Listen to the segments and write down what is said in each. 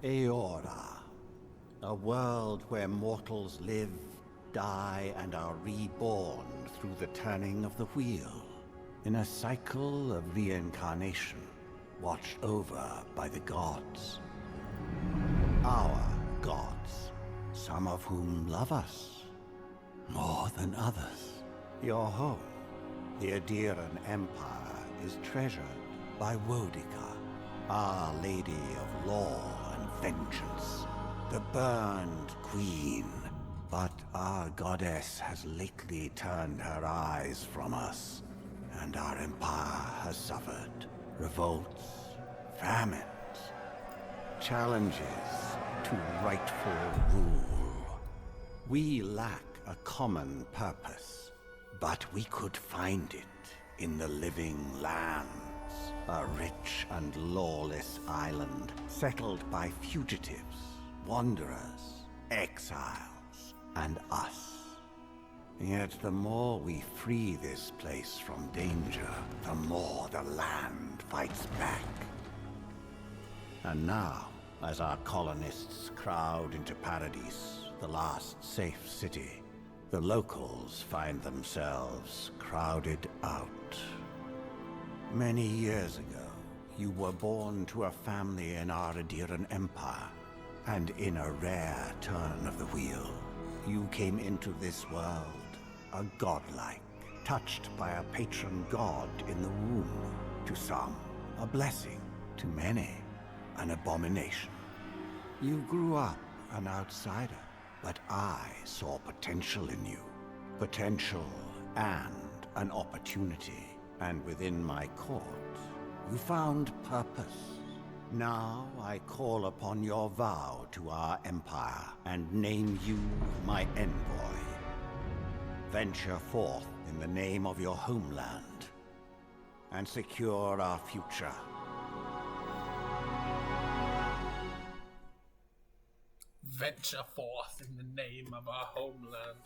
Eora, a world where mortals live, die, and are reborn through the turning of the wheel, in a cycle of reincarnation, watched over by the gods. Our gods, some of whom love us more than others. Your home, the Adiran Empire, is treasured by Wodica, Our Lady of Law and Vengeance, the Burned Queen. But our goddess has lately turned her eyes from us, and our empire has suffered revolts, famines, challenges to rightful rule. We lack a common purpose, but we could find it in the living lands, a rich and lawless island settled by fugitives, wanderers, exiles, and us. Yet the more we free this place from danger, the more the land fights back. And now, as our colonists crowd into Paradise, the last safe city, the locals find themselves crowded out. Many years ago, you were born to a family in our Adiran Empire, and in a rare turn of the wheel, you came into this world, a godlike, touched by a patron god in the womb. To some, a blessing. To many, an abomination. You grew up an outsider, but I saw potential in you. Potential and an opportunity. And within my court, you found purpose. Now I call upon your vow to our empire and name you my envoy. Venture forth in the name of your homeland and secure our future. Venture forth in the name of our homeland.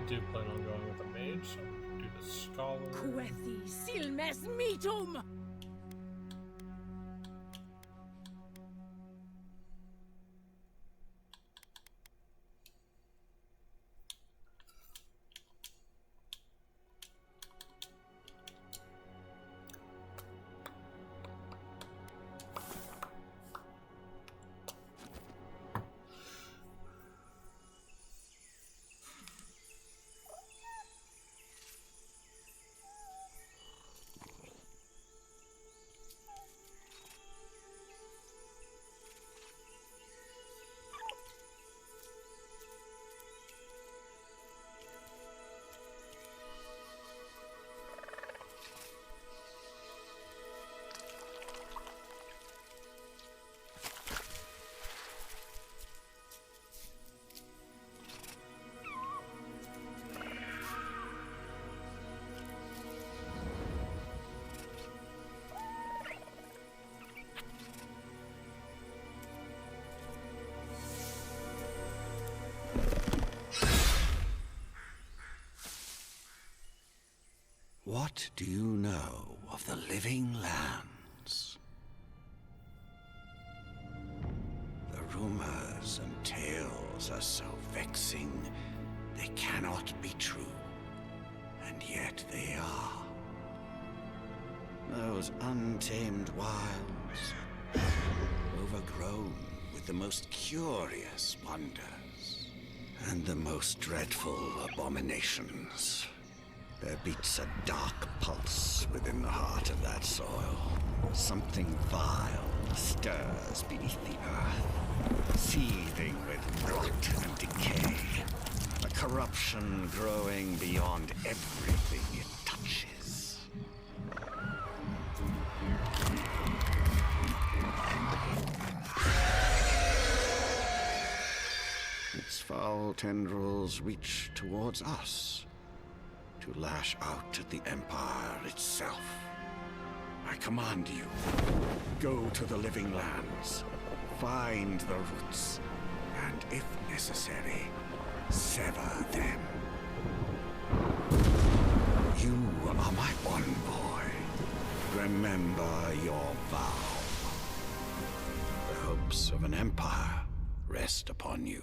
do plan on going with the mage, so I'm going to do the scholar. Quethi silmes metum! What do you know of the living lands? The rumors and tales are so vexing, they cannot be true. And yet they are. Those untamed wilds, overgrown with the most curious wonders and the most dreadful abominations. There beats a dark pulse within the heart of that soil. Something vile stirs beneath the earth, seething with rot and decay. A corruption growing beyond everything it touches. Its foul tendrils reach towards us, to lash out at the Empire itself. I command you, go to the living lands, find the roots, and if necessary, sever them. You are my envoy. Remember your vow. The hopes of an empire rest upon you.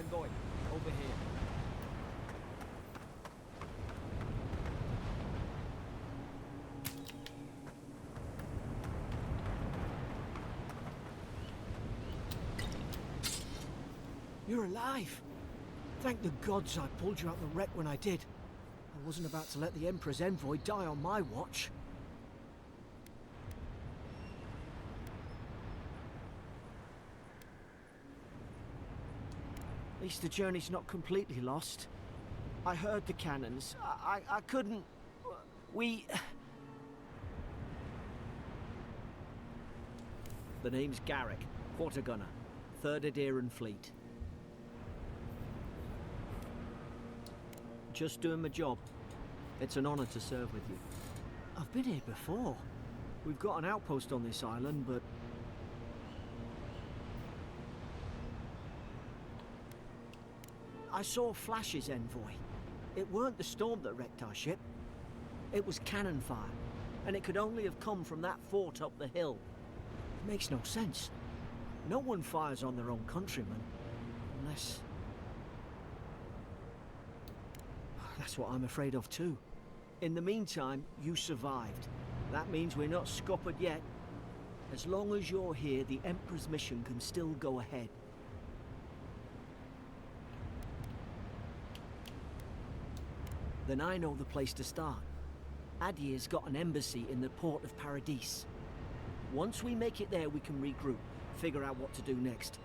Going over here. You're alive. Thank the gods I pulled you out the wreck when I did. I wasn't about to let the Emperor's envoy die on my watch. At least the journey's not completely lost. I heard the cannons. I couldn't... We... The name's Garrick, quarter gunner, 3rd Adairan Fleet. Just doing my job. It's an honor to serve with you. I've been here before. We've got an outpost on this island, but... I saw flashes, Envoy. It weren't the storm that wrecked our ship. It was cannon fire, and it could only have come from that fort up the hill. It makes no sense. No one fires on their own countrymen, unless... That's what I'm afraid of too. In the meantime, you survived. That means we're not scuppered yet. As long as you're here, the Emperor's mission can still go ahead. Then I know the place to start. Adir's got an embassy in the port of Paradis. Once we make it there, we can regroup, figure out what to do next.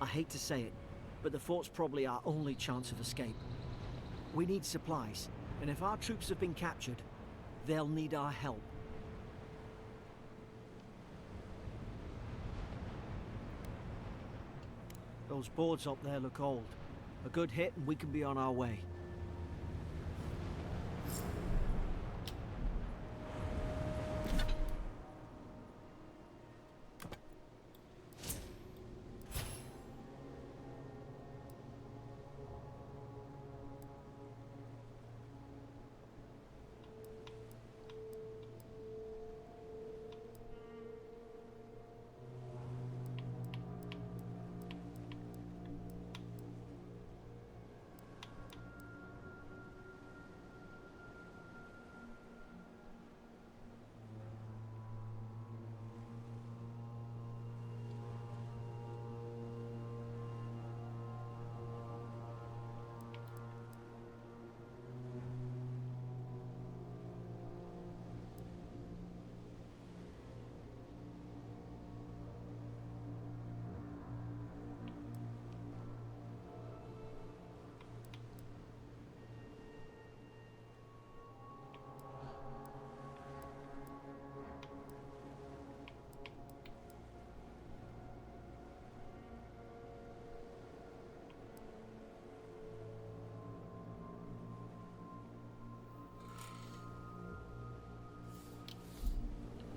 I hate to say it, but the fort's probably our only chance of escape. We need supplies, and if our troops have been captured, they'll need our help. Those boards up there look old. A good hit and we can be on our way.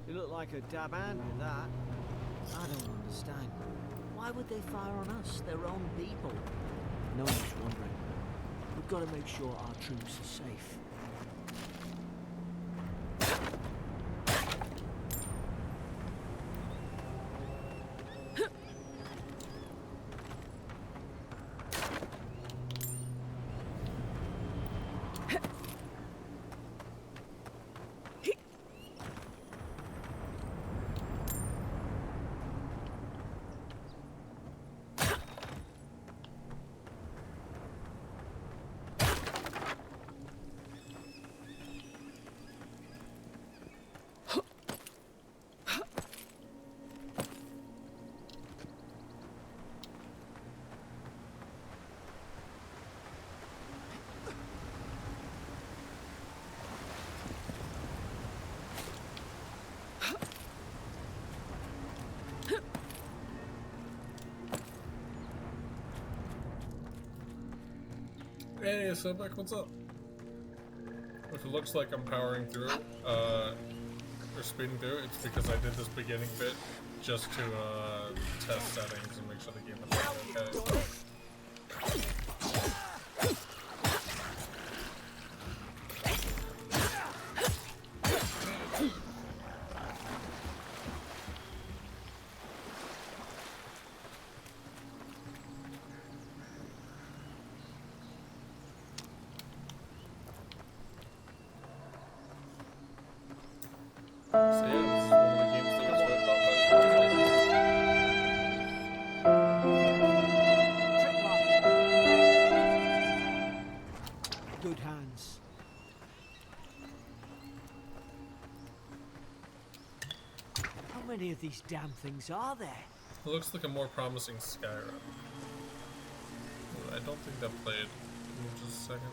You look like a dab hand with that. I don't understand. Why would they fire on us, their own people? No one's wondering. We've got to make sure our troops are safe. Hey, Sobek, what's up? If it looks like I'm powering through, or speeding through, it's because I did this beginning bit just to test settings and make sure the game is running okay. So yeah, this is one of the games that was written up by Good hands. How many of these damn things are there? It looks like a more promising Skyrim. I don't think that played. Give me just a second.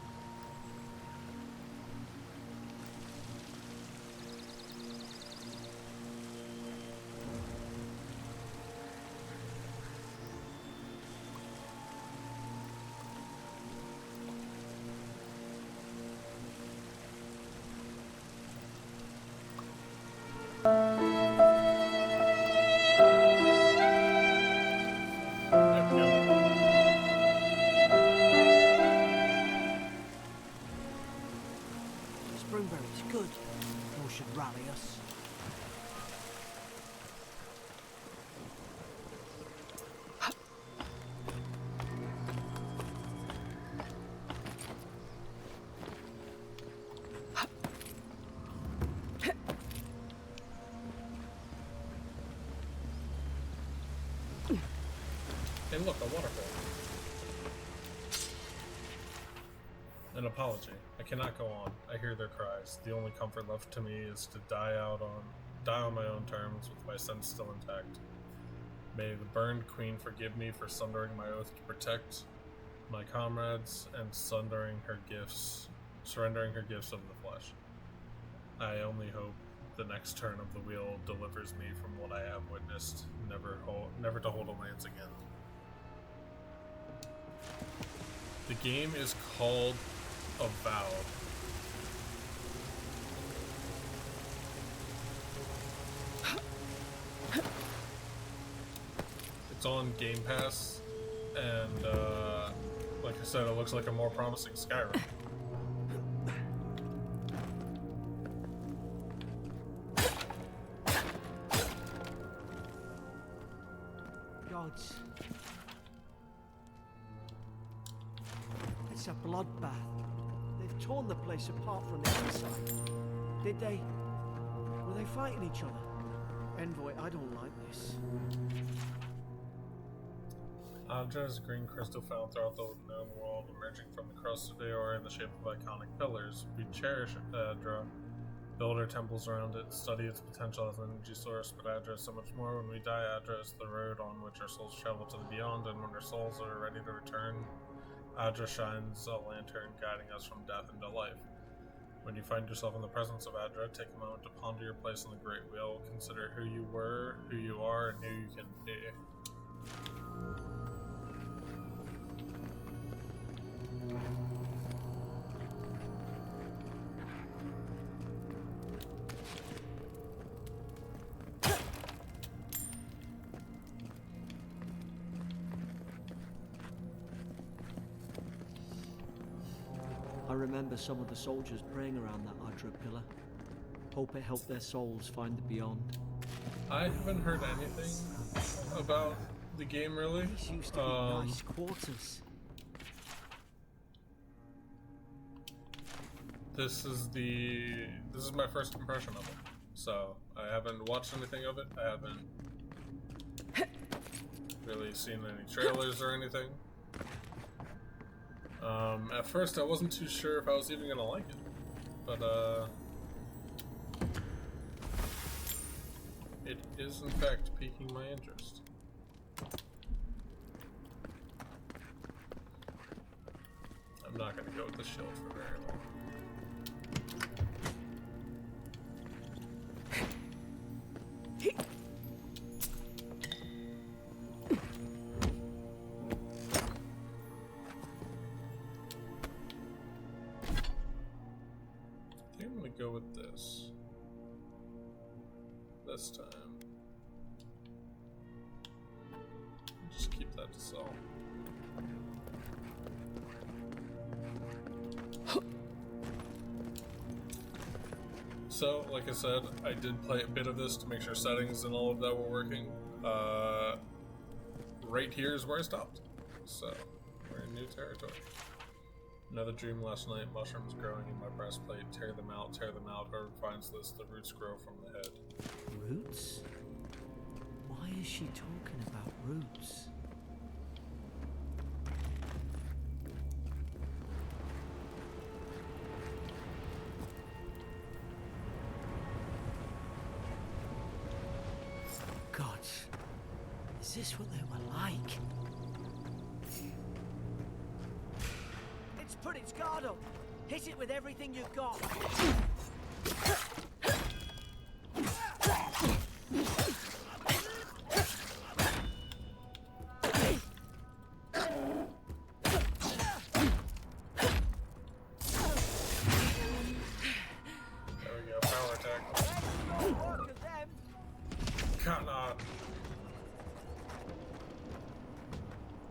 Hey look, a waterfall. An apology. I cannot go on. I hear their cries. The only comfort left to me is to die on my own terms with my sense still intact. May the burned queen forgive me for sundering my oath to protect my comrades and surrendering her gifts of the flesh. I only hope the next turn of the wheel delivers me from what I have witnessed, never to hold a lance again. The game is called Avowed. It's on Game Pass, and like I said, it looks like a more promising Skyrim. Gods. It's a bloodbath. They've torn the place apart from the inside. Did they? Were they fighting each other? Envoy, I don't like this. Adra's green crystal found throughout the known world, emerging from the crust of Eora in the shape of iconic pillars. We cherish Adra, build our temples around it, study its potential as an energy source, but Adra is so much more. When we die, Adra is the road on which our souls travel to the beyond, and when our souls are ready to return, Adra shines a lantern guiding us from death into life. When you find yourself in the presence of Adra, take a moment to ponder your place in the Great Wheel, consider who you were, who you are, and who you can be. I remember some of the soldiers praying around that Adra pillar. Hope it helped their souls find the beyond. I haven't heard anything about the game really. These used to be nice quarters. This is my first impression of it. So I haven't watched anything of it. I haven't really seen any trailers or anything. At first I wasn't too sure if I was even gonna like it, but it is in fact piquing my interest. I'm not gonna go with the shield for very long. Go with this time. Just keep that to sell. So, like I said, I did play a bit of this to make sure settings and all of that were working. Right here is where I stopped. So, we're in new territory. Another dream last night, mushrooms growing in my breastplate. Tear them out, whoever finds this, the roots grow from the head. Roots? Why is she talking about roots? God, is this what they were like? It's put its guard up. Hit it with everything you've got.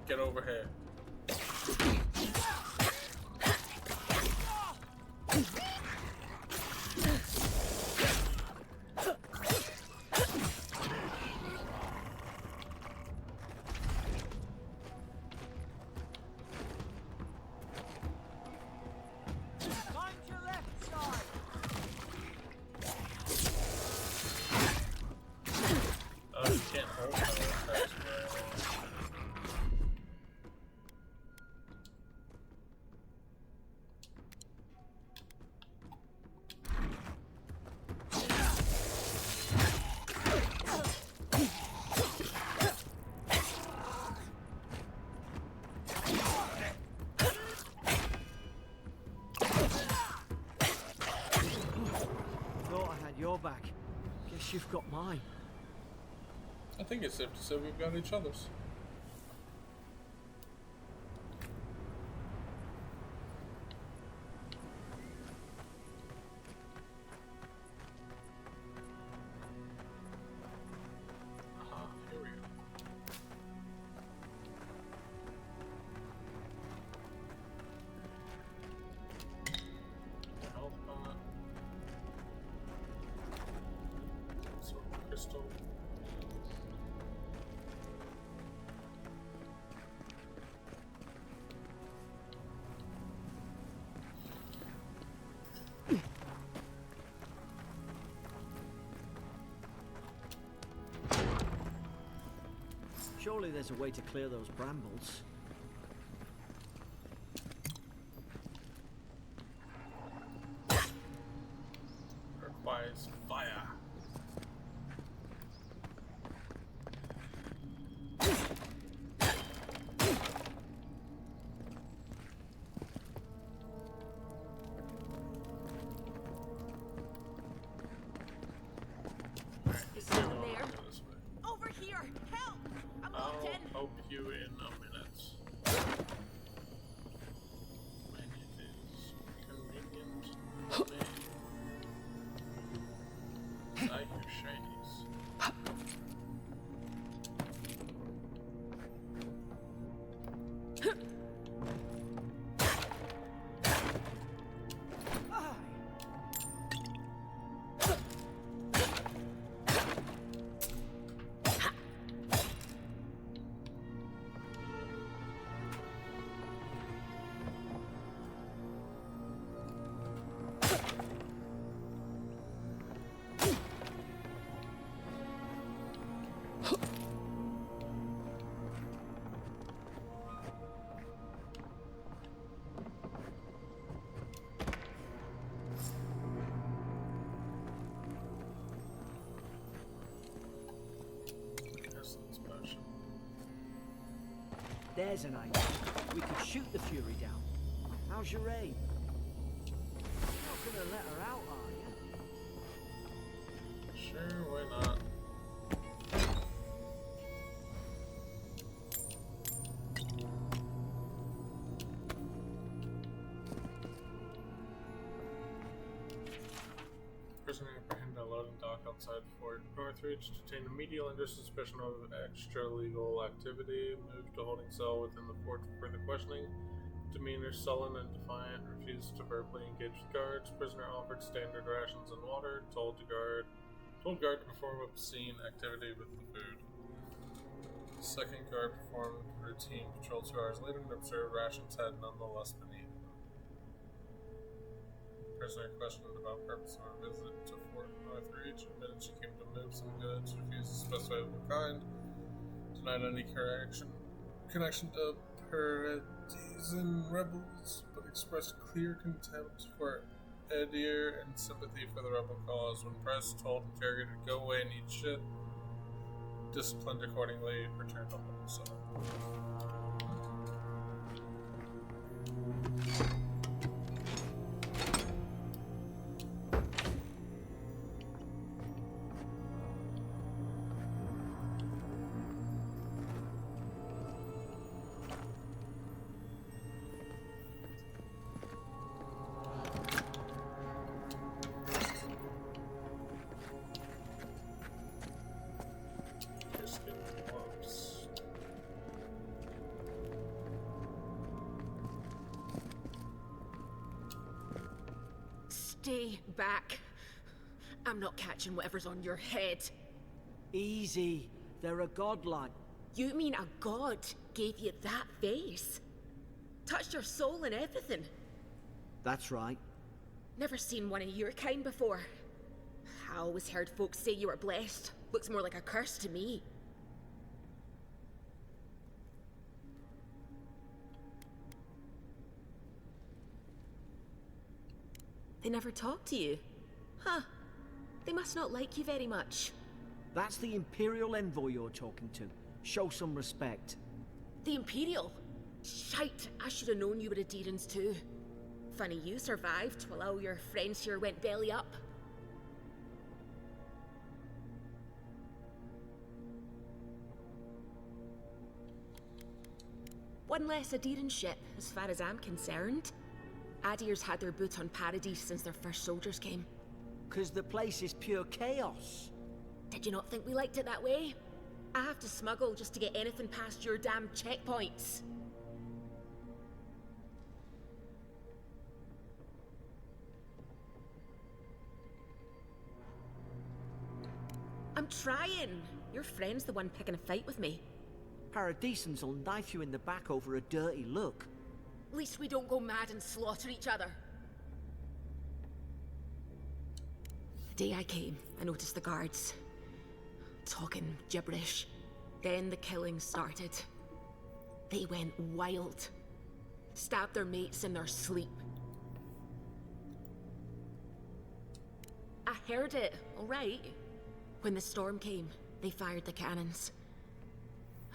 Get over here. hope that will affect Thought I had your back. Guess you've got mine. I think it's safe to say we've got each other's. Here we go. The health pot. Sort of crystal. Surely there's a way to clear those brambles. Requires fire. Is it in there? Go this way. Over here! Help! I'm I'll locked in! help you in a minute. When it is convenient for me. I hear shades. Essence potion. There's an idea. We could shoot the Fury down. How's your aim? Not gonna let her out, are you? Sure, why not? Prisoner apprehended a loading dock outside Fort Northridge, detained immediately under suspicion of extra-legal activity, moved to holding cell within the fort for further questioning. Demeanor sullen and defiant, refused to verbally engage with guards. Prisoner offered standard rations and water, told guard to perform obscene activity with the food. Second guard performed routine patrol 2 hours later and observed rations had nonetheless been eaten. Prisoner questioned about purpose of her visit to Fort Northridge, admitted she came to move some goods, refused to specify what kind, denied any connection to Paradisian rebels, but expressed clear contempt for Edir and sympathy for the rebel cause. When pressed, told interrogator to go away and eat shit. Disciplined accordingly, returned to holding cell. Stay back. I'm not catching whatever's on your head. Easy. They're a godlike. You mean a god gave you that face? Touched your soul and everything? That's right. Never seen one of your kind before. I always heard folks say you were blessed. Looks more like a curse to me. They never talk to you? Huh. They must not like you very much. That's the Imperial envoy you're talking to. Show some respect. The Imperial? Shite, I should have known you were Adherents too. Funny you survived while all your friends here went belly up. One less Adherent ship, as far as I'm concerned. Adir's had their boot on Paradise since their first soldiers came. 'Cause the place is pure chaos. Did you not think we liked it that way? I have to smuggle just to get anything past your damn checkpoints. I'm trying. Your friend's the one picking a fight with me. Paradisans will knife you in the back over a dirty look. At least we don't go mad and slaughter each other. The day I came, I noticed the guards talking gibberish. Then the killing started. They went wild. Stabbed their mates in their sleep. I heard it, all right. When the storm came, they fired the cannons.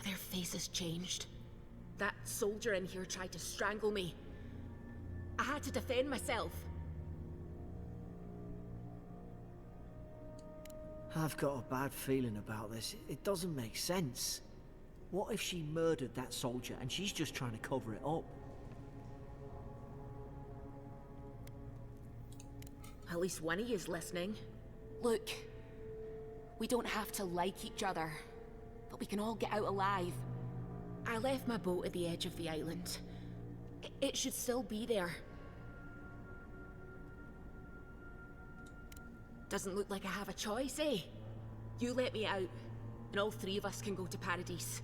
Their faces changed. That soldier in here tried to strangle me. I had to defend myself. I've got a bad feeling about this. It doesn't make sense. What if she murdered that soldier and she's just trying to cover it up? At least one of you's listening. Look, we don't have to like each other, but we can all get out alive. I left my boat at the edge of the island. It should still be there. Doesn't look like I have a choice, eh? You let me out, and all three of us can go to Paradise.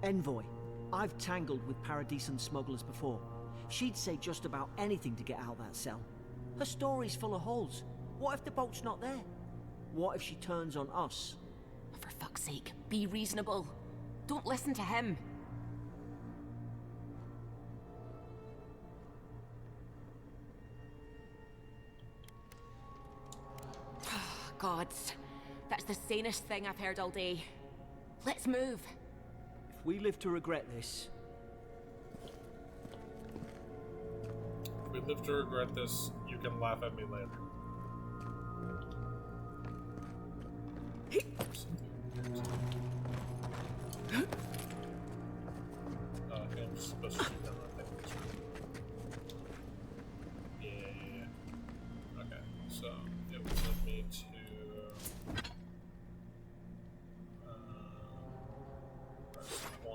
Envoy, I've tangled with Paradisan smugglers before. She'd say just about anything to get out of that cell. Her story's full of holes. What if the boat's not there? What if she turns on us? For fuck's sake, be reasonable. Don't listen to him. Gods, that's the sanest thing I've heard all day. Let's move. If we live to regret this... If we live to regret this, you can laugh at me later. I think I'm just supposed to shoot down that thing. Yeah. Okay, so it would send me to press Y,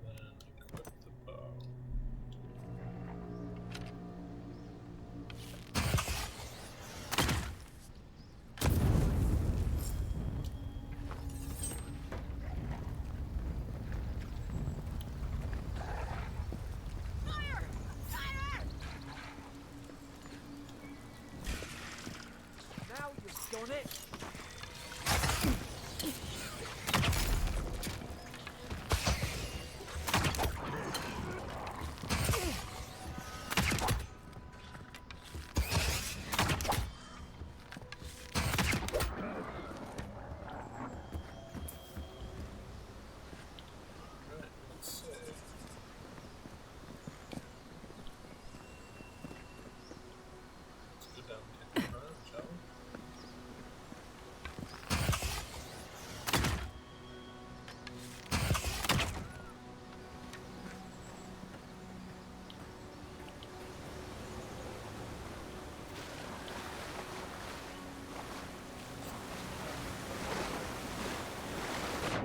then equip the bow. Now you've done it! Alright, let's see. Let's go down and take a turn, shall we?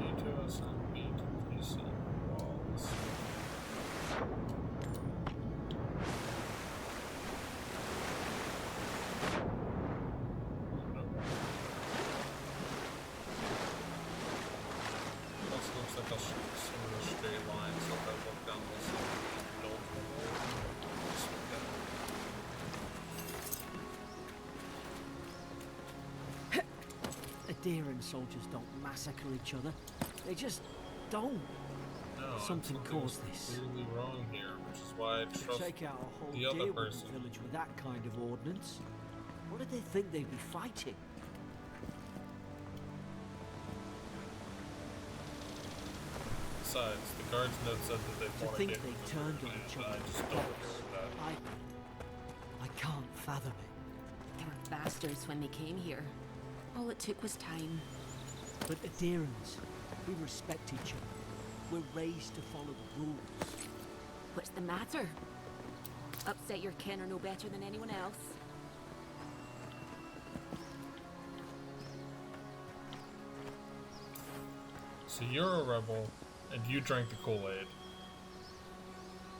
Haitus and beat PC walls. Also looks like a similar straight line, so if I look down this don't Adherent soldiers don't massacre each other. They just don't. No. Something caused this. Clearly wrong here, which is why I trust Take out a whole the other deer person. village with that kind of ordnance. What did they think they'd be fighting? Besides, the guards note said that they To fought think against they the turned on British, each and other. I just don't agree with that. I can't fathom it. They were bastards when they came here. All it took was time. But Adherents, we respect each other. We're raised to follow the rules. What's the matter? Upset your kin are no better than anyone else. So you're a rebel, and you drank the Kool-Aid.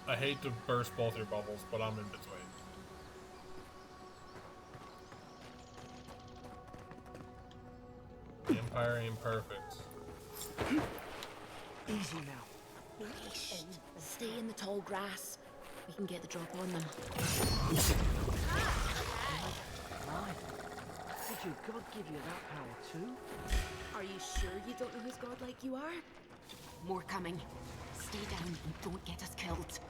I hate to burst both your bubbles, but I'm in between. The Empire ain't perfect. Easy now. Shh. Stay in the tall grass. We can get the drop on them. Right. Did your God give you that power too? Are you sure you don't know who's godlike you are? More coming. Stay down and don't get us killed.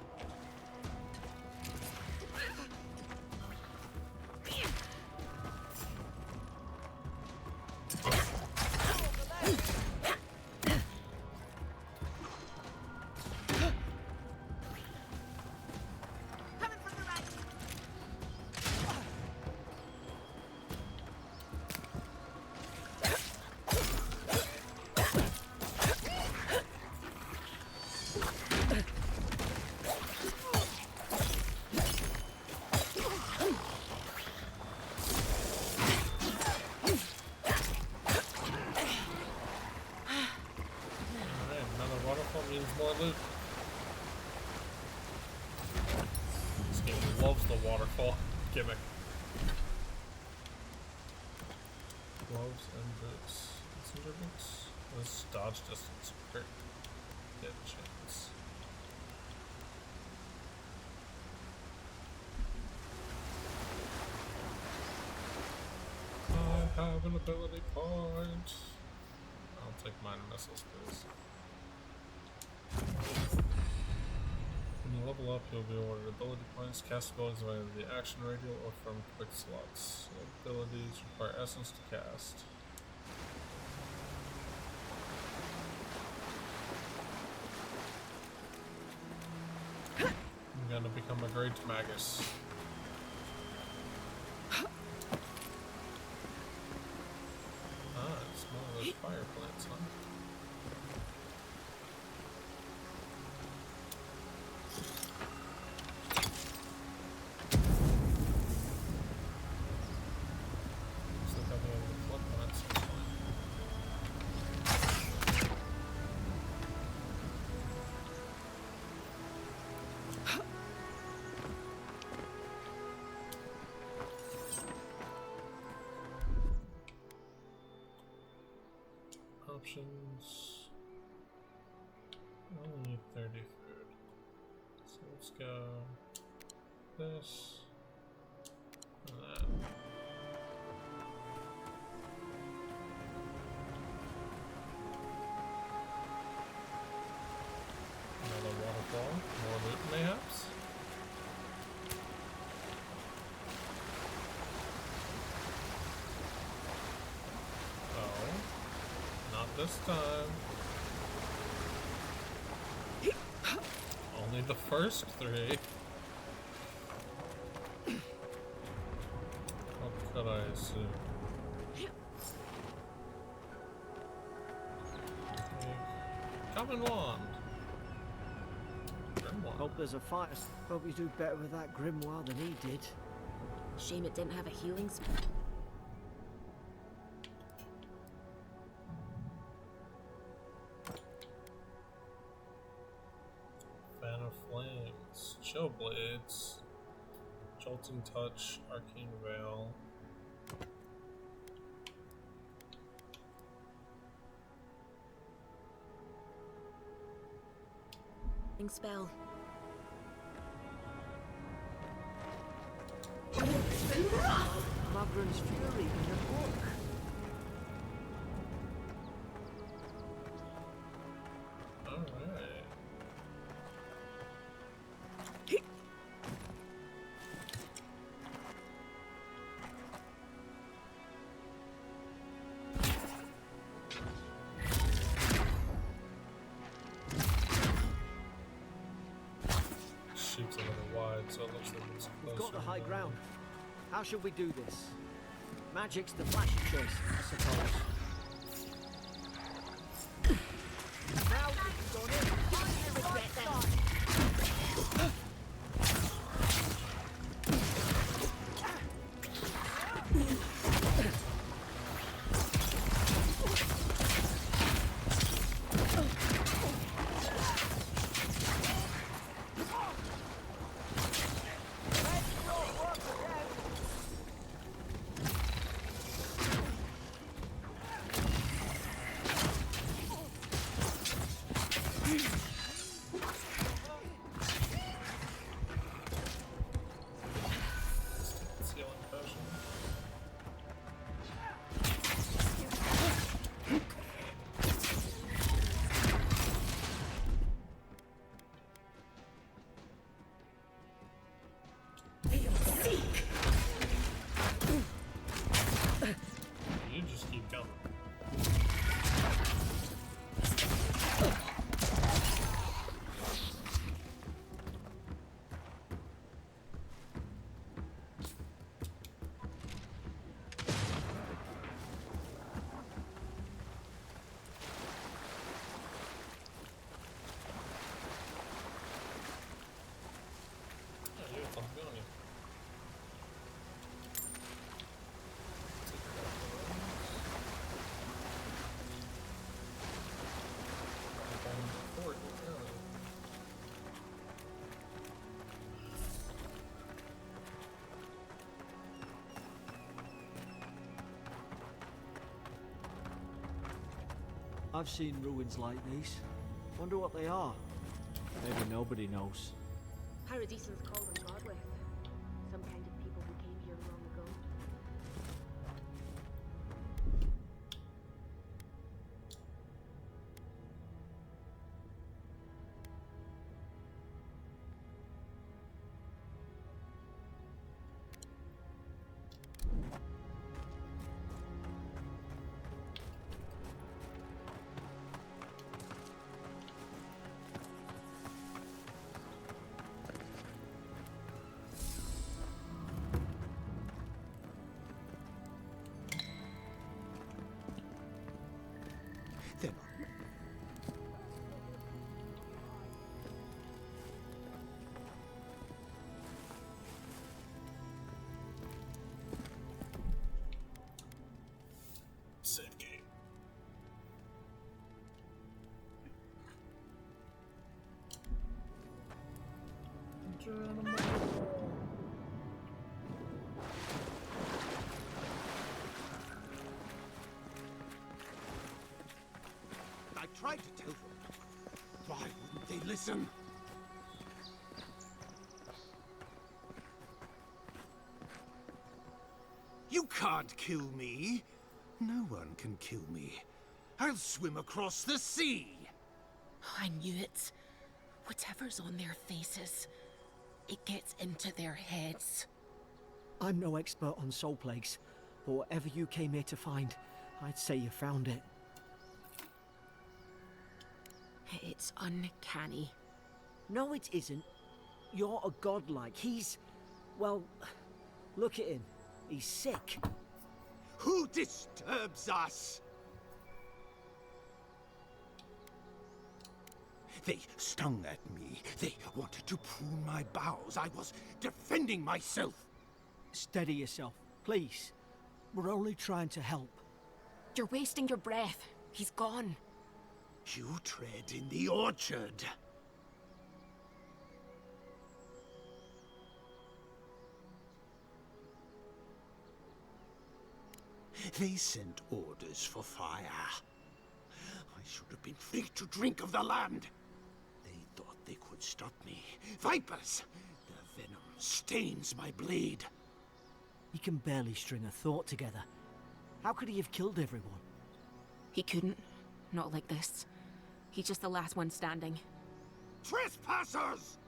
More loot. This game loves the waterfall gimmick. Gloves and boots. Messenger boots. This dodge distance. Great. Get a chance. I have an ability point. I'll take minor missiles, please. When you level up, you'll be awarded ability points, cast abilities via the action radial or from quick slots. Abilities require essence to cast. I'm gonna become a great magus. It's one of those fire plants, huh? Options. I only need 30 food. So let's go this and that. Another waterfall. More loot mayhaps. This time. Only the first three. What could I assume? Common wand. Grimoire. Hope there's a fight. Hope you do better with that grimoire than he did. Shame it didn't have a healing spell. Fan of Flames, Chill Blades, Jolting Touch, Arcane Veil. Spell. Magran's Fury in a book. Alright. We've got the high ground. How should we do this? Magic's the flashy choice, I suppose. Now we can go in. You regret this. You just keep coming. Yeah, you have fun doing it. I've seen ruins like these. Wonder what they are. Maybe nobody knows. Paradisans call them godless. Some kind of people who came here long ago. Then Save game. I tried to tell them. Why wouldn't they listen? You can't kill me. No one can kill me. I'll swim across the sea. I knew it. Whatever's on their faces, it gets into their heads. I'm no expert on soul plagues, but whatever you came here to find, I'd say you found it. It's uncanny. No, it isn't. You're a godlike. He's... well, look at him. He's sick. Who disturbs us? They stung at me. They wanted to prune my boughs. I was defending myself. Steady yourself, please. We're only trying to help. You're wasting your breath. He's gone. You tread in the orchard. They sent orders for fire. I should have been free to drink of the land. They thought they could stop me. Vipers! Their venom stains my blade. He can barely string a thought together. How could he have killed everyone? He couldn't. Not like this. He's just the last one standing. Trespassers!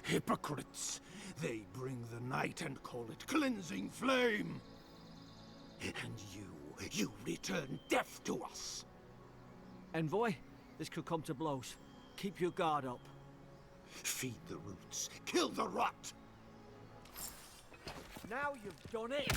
Hypocrites! They bring the night and call it cleansing flame. And you return death to us. Envoy, this could come to blows. Keep your guard up. Feed the roots. Kill the rot! Now you've done it!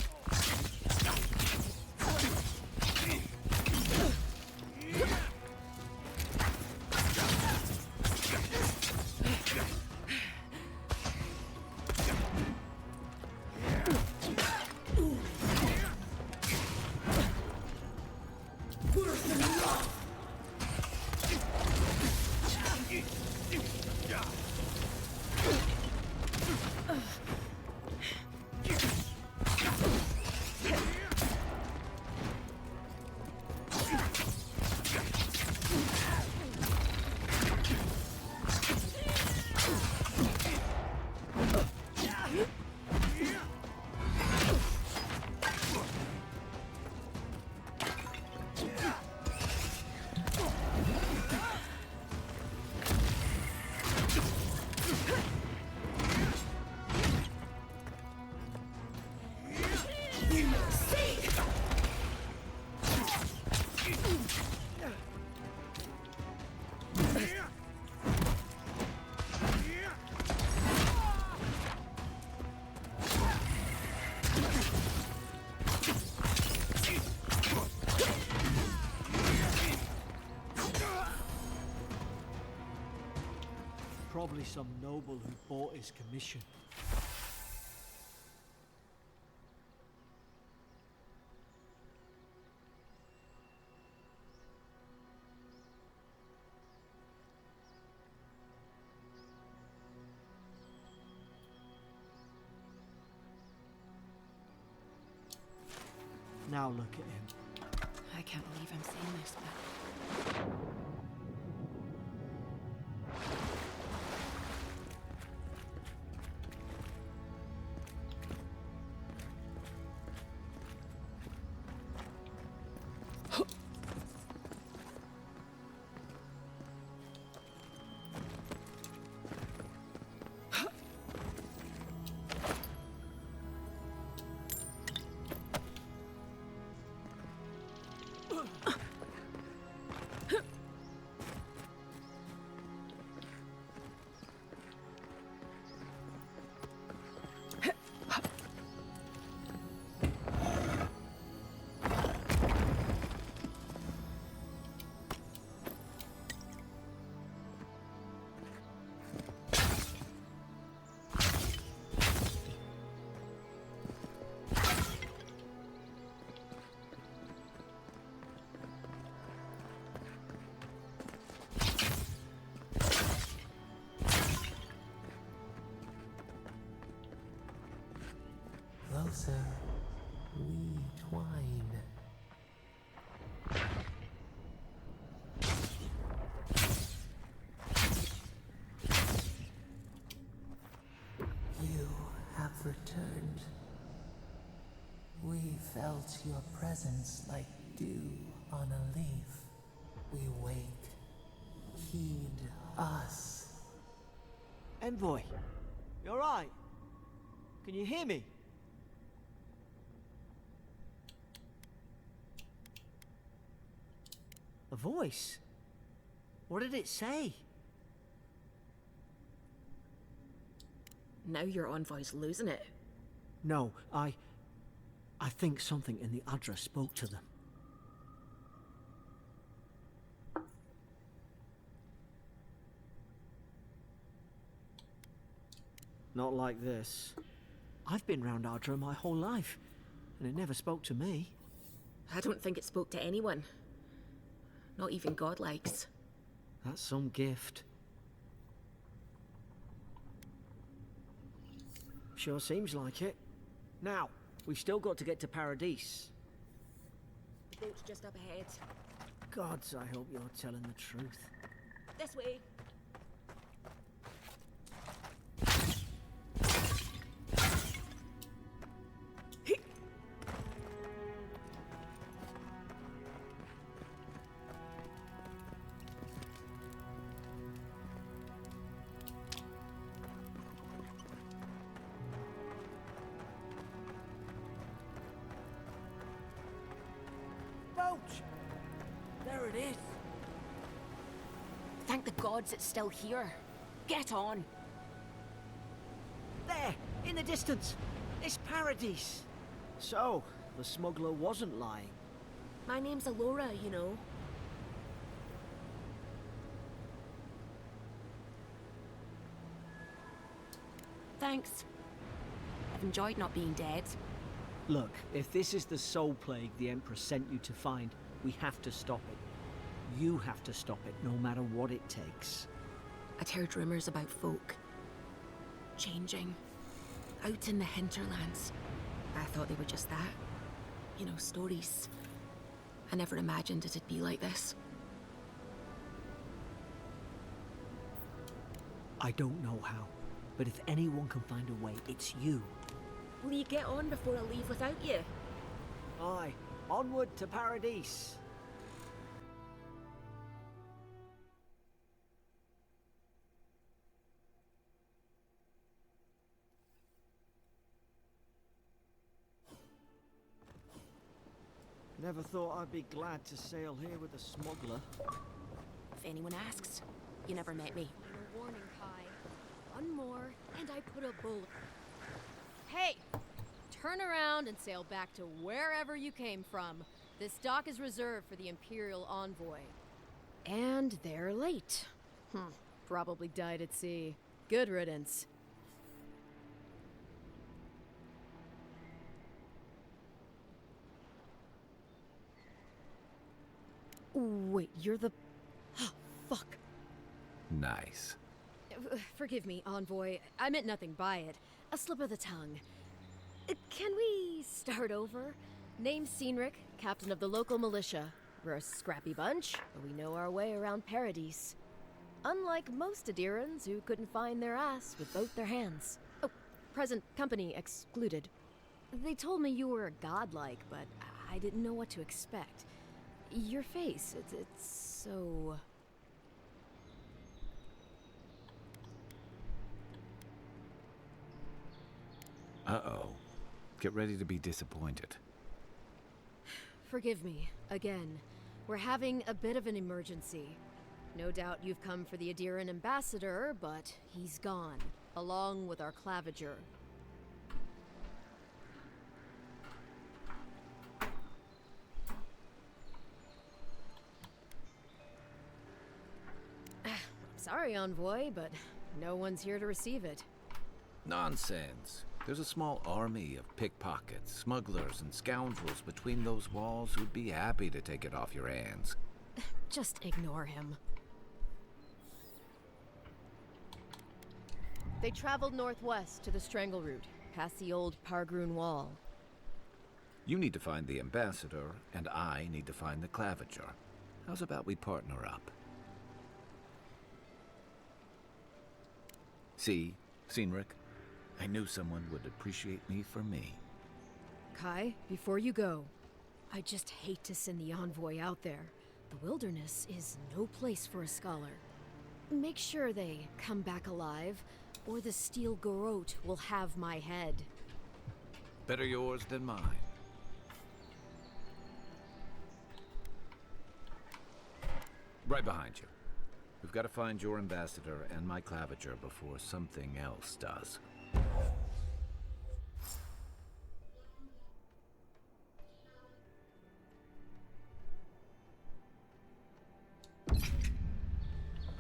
Probably some noble who bought his commission. Now look at him. I can't believe I'm saying this, but... Closer, we twine. You have returned. We felt your presence like dew on a leaf. We wake. Heed us. Envoy, you alright? Can you hear me? A voice? What did it say? Now your envoy's losing it. No, I think something in the Adra spoke to them. Not like this. I've been round Adra my whole life, and it never spoke to me. I don't think it spoke to anyone. Not even God likes. That's some gift. Sure seems like it. Now, we've still got to get to Paradise. The boat's just up ahead. Gods, I hope you're telling the truth. This way. There it is. Thank the gods it's still here. Get on. There, in the distance. It's Paradise. So, the smuggler wasn't lying. My name's Alora, you know. Thanks. I've enjoyed not being dead. Look, if this is the soul plague the Emperor sent you to find, we have to stop it. You have to stop it, no matter what it takes. I'd heard rumors about folk changing out in the hinterlands. I thought they were just that. You know, stories. I never imagined it'd be like this. I don't know how, but if anyone can find a way, it's you. Will you get on before I leave without you? Aye, onward to Paradise. Never thought I'd be glad to sail here with a smuggler. If anyone asks, you never met me. A warning, Kai. One more, and I put a bullet. Hey! Turn around and sail back to wherever you came from. This dock is reserved for the Imperial envoy. And they're late. Probably died at sea. Good riddance. Wait, you're the... Fuck. Nice. Forgive me, envoy. I meant nothing by it. A slip of the tongue. Can we start over? Name's Cynric, captain of the local militia. We're a scrappy bunch, but we know our way around Paradise. Unlike most Adirans who couldn't find their ass with both their hands. Oh, present company excluded. They told me you were godlike, but I didn't know what to expect. Your face, it's so... Uh-oh. Get ready to be disappointed. Forgive me, again. We're having a bit of an emergency. No doubt you've come for the Adiran ambassador, but he's gone, along with our claviger. Sorry, envoy, but no one's here to receive it. Nonsense. There's a small army of pickpockets, smugglers, and scoundrels between those walls who'd be happy to take it off your hands. Just ignore him. They traveled northwest to the Strangle Route, past the old Pargroon Wall. You need to find the ambassador, and I need to find the claviger. How's about we partner up? See, Cynric? I knew someone would appreciate me for me. Kai, before you go, I just hate to send the envoy out there. The wilderness is no place for a scholar. Make sure they come back alive, or the steel garrote will have my head. Better yours than mine. Right behind you. We've got to find your ambassador and my claviger before something else does.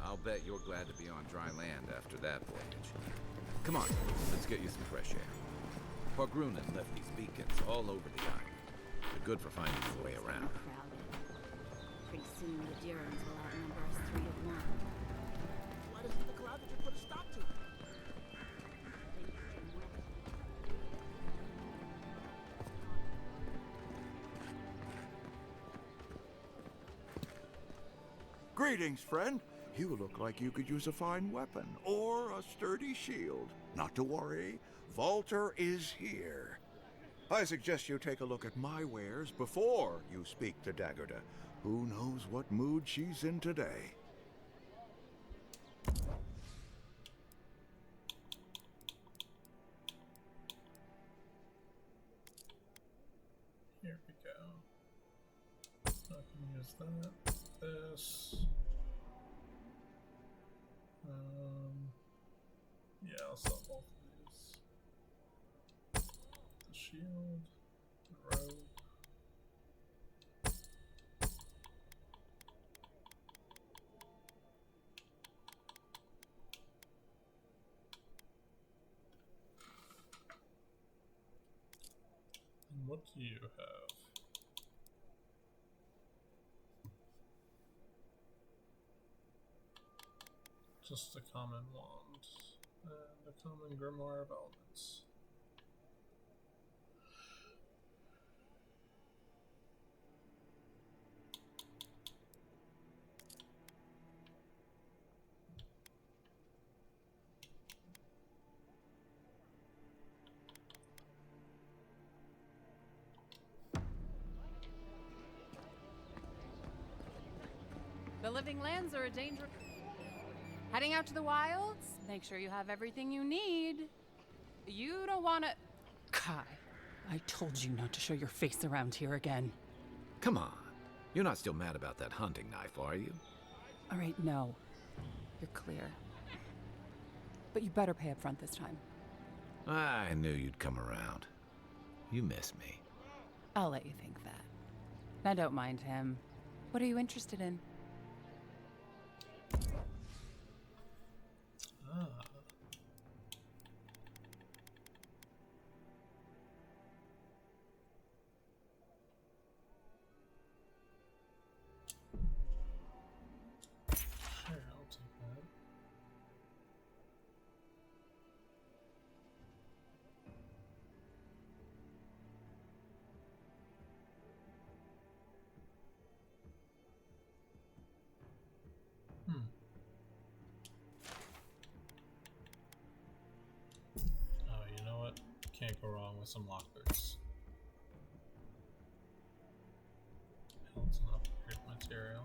I'll bet you're glad to be on dry land after that voyage. Come on, let's get you some fresh air. Pargrunen left these beacons all over the island. They're good for finding your way around. Crowded. Pretty soon the Dirans will outnumber us 3 to 1. Why doesn't the claviger put a stop to it? Greetings, friend. You look like you could use a fine weapon or a sturdy shield. Not to worry, Volter is here. I suggest you take a look at my wares before you speak to Daggerda. Who knows what mood she's in today? Here we go. I can use that. This. I'll sell both of these. The shield, the robe. And what do you have? Just a common wand and a common grimoire of elements. The living lands are a danger. Heading out to the wilds? Make sure you have everything you need. You don't want to... Kai, I told you not to show your face around here again. Come on. You're not still mad about that hunting knife, are you? All right, no. You're clear. But you better pay up front this time. I knew you'd come around. You miss me. I'll let you think that. Now don't mind him. What are you interested in? Ah. Sure, I'll take that. Oh, you know what? Can't go wrong with some lockpicks. Health's an upgrade material.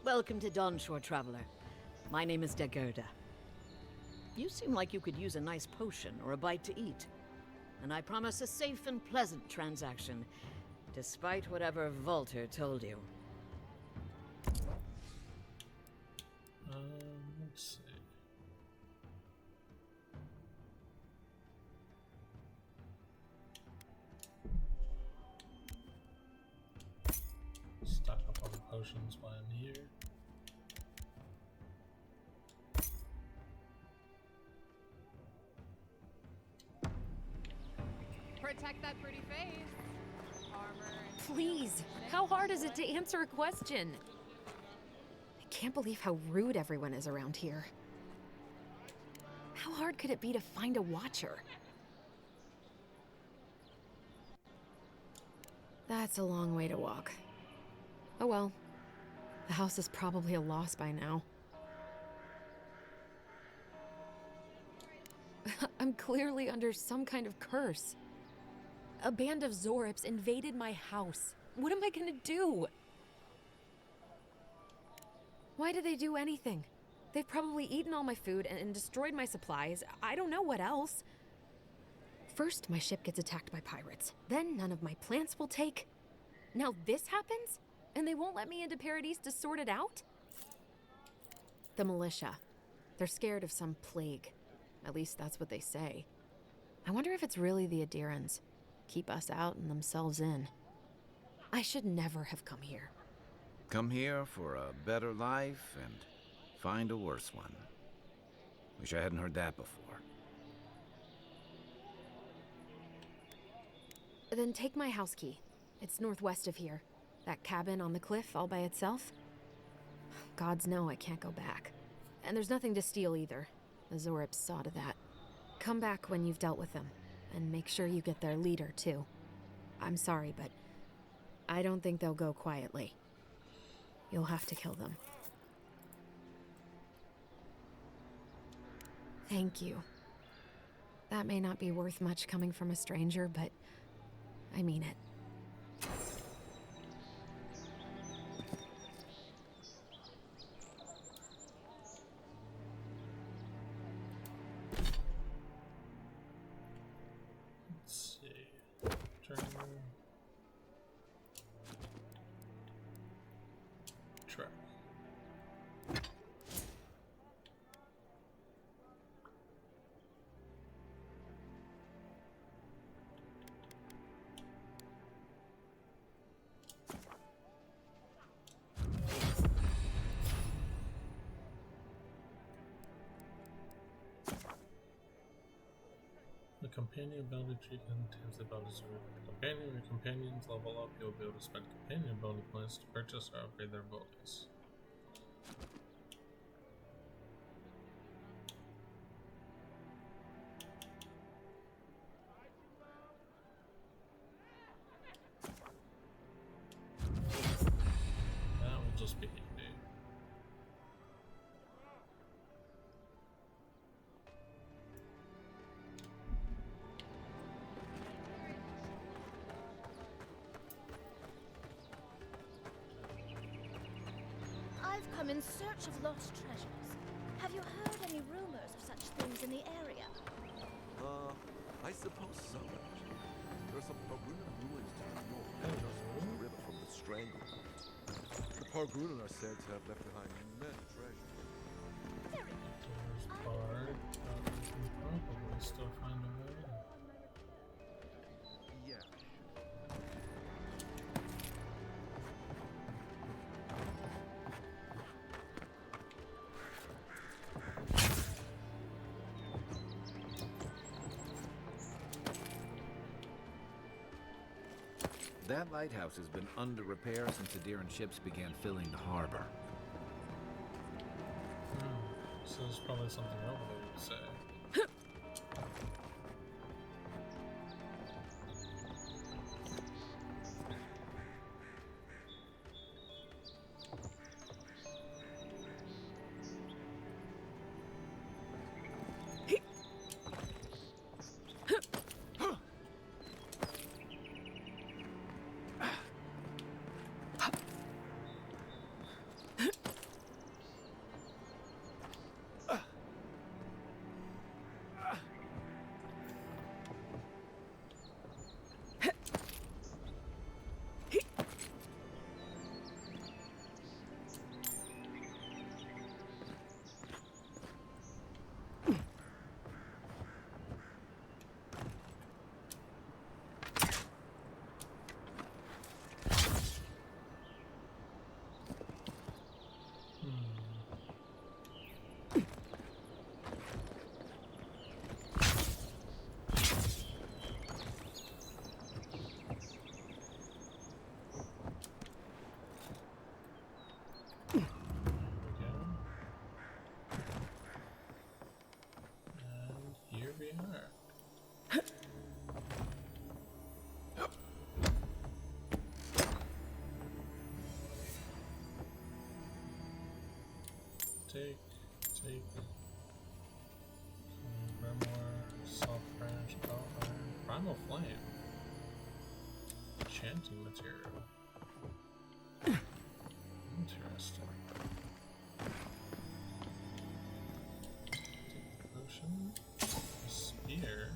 Welcome to Dawnshore, Traveler. My name is Dagoda. You seem like you could use a nice potion or a bite to eat. And I promise a safe and pleasant transaction, despite whatever Volter told you. Let's see. Stock up on the potions while I'm here. Protect that pretty face. Armor and... Please, how hard is it to answer a question? I can't believe how rude everyone is around here. How hard could it be to find a watcher? That's a long way to walk. Oh well. The house is probably a loss by now. I'm clearly under some kind of curse. A band of Zorips invaded my house. What am I gonna do? Why did they do anything? They've probably eaten all my food and destroyed my supplies. I don't know what else. First, my ship gets attacked by pirates. Then none of my plants will take. Now this happens? And they won't let me into Paradise to sort it out? The militia. They're scared of some plague. At least that's what they say. I wonder if it's really the Adirans. Keep us out and themselves in. I should never have come here. Come here for a better life and find a worse one. Wish I hadn't heard that before. Then take my house key. It's northwest of here. That cabin on the cliff all by itself. Gods know I can't go back. And there's nothing to steal either. Azorip saw to that. Come back when you've dealt with them, and make sure you get their leader, too. I'm sorry, but I don't think they'll go quietly. You'll have to kill them. Thank you. That may not be worth much coming from a stranger, but I mean it. Let's see. Turn. Track. The companion ability tree contains the abilities of the companion. When your companions level up, you'll be able to spend companion ability points to purchase or upgrade their abilities. That will just be handy. I've come in search of lost treasures. Have you heard any rumors of such things in the area? I suppose so, actually. There are some Pargrunan ruins to the north, just across the river from the Stranglehold. The Pargrunan are said to have left behind many treasures. Very There's Bard. We can probably still find a way. Yeah. That lighthouse has been under repair since Adiran ships began filling the harbor. So there's probably something over there you could say. Take. Grimoire, soft branch, iron, primal flame. Enchanting material. Interesting. Potion. A spear.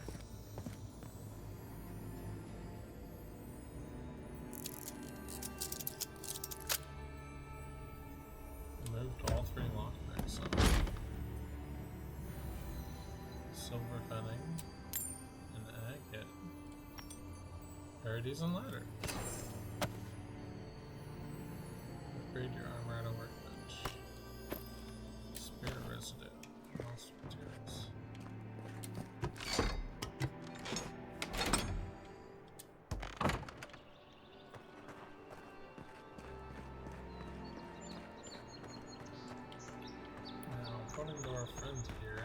Moved all three lockpicks. So. Silver fetting. An agate. Parodies and ladders. Upgrade your armor at a workbench. Spirit residue. Monster materials. Now, according to our friend here,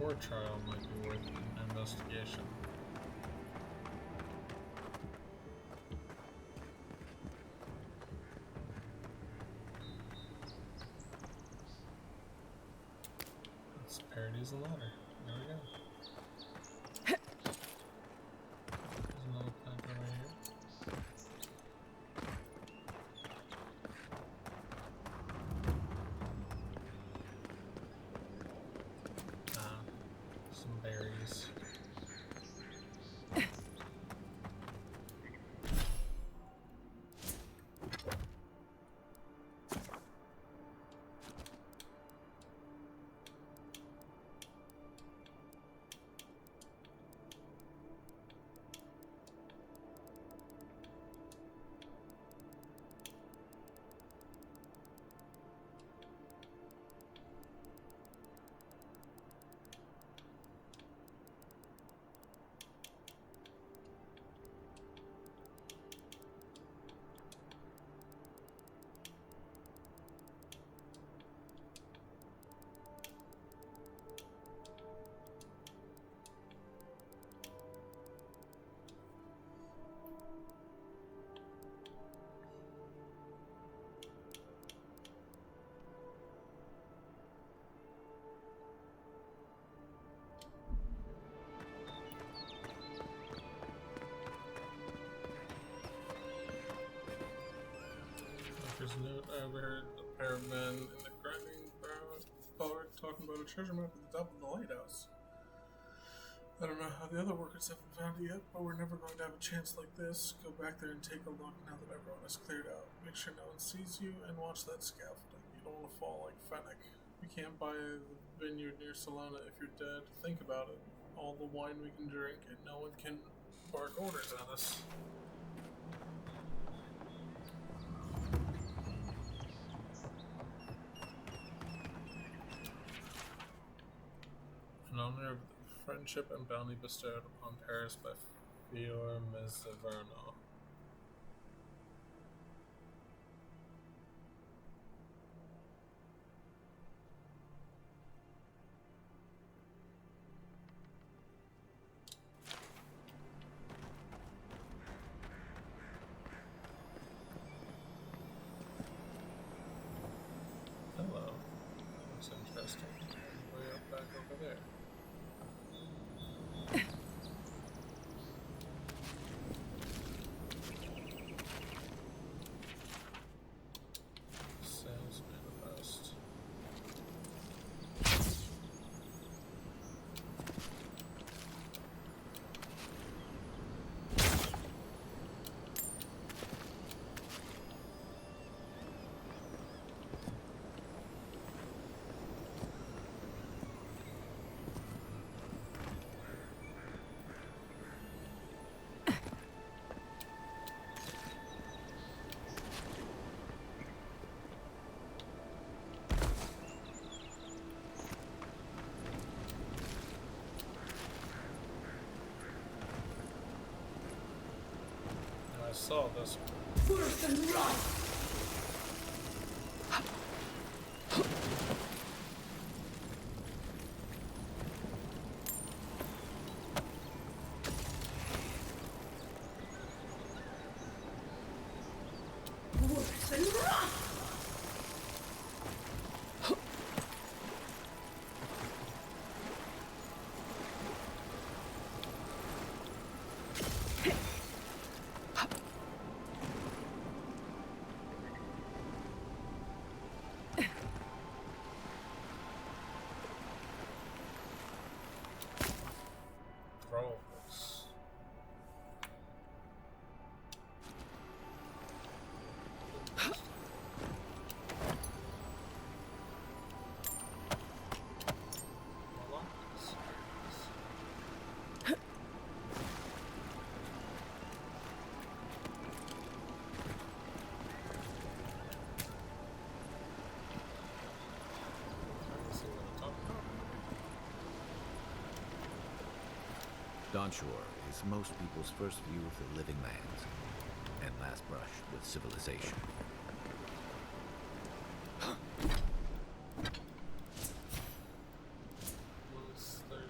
court trial might be worth an investigation. This parodies a ladder. There we go. There's another plant over here. Some berries. There's a note. I overheard the pair of men in the grinding bar talking about a treasure map at the top of the lighthouse. I don't know how the other workers haven't found it yet, but we're never going to have a chance like this. Go back there and take a look now that everyone is cleared out. Make sure no one sees you and watch that scaffolding. You don't want to fall like Fennec. We can't buy a vineyard near Solana if you're dead. Think about it. All the wine we can drink and no one can bark orders at us. In honor of the friendship and bounty bestowed upon Paris by Fior Mezzaverno. Hello. That looks interesting. Way up back over there. Sales manifest. I saw this one. Worse than rot! Worse than rot! Rolls. Dawnshore is most people's first view of the living lands and last brush with civilization. Was there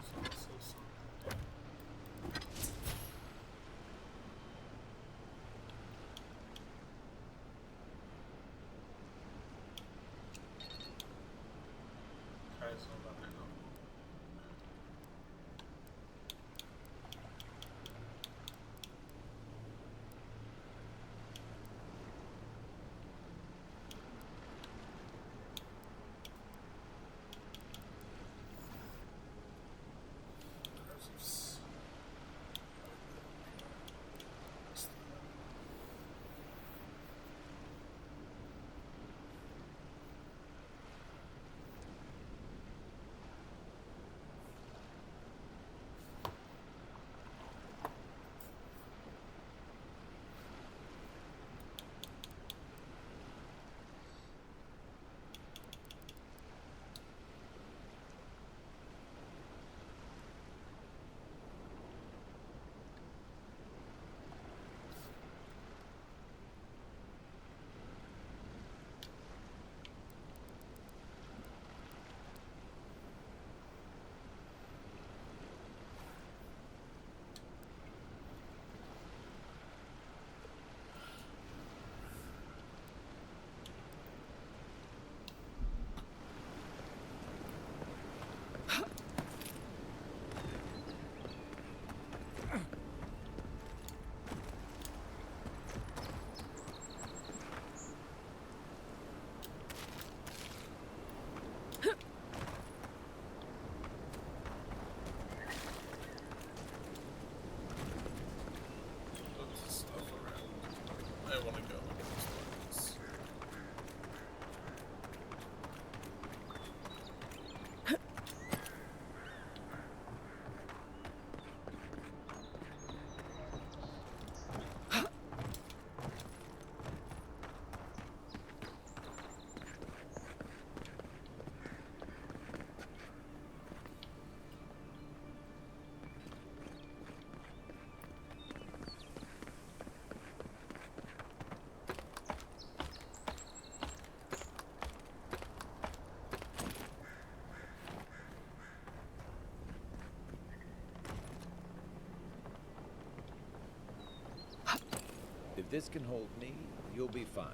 this can hold me, you'll be fine.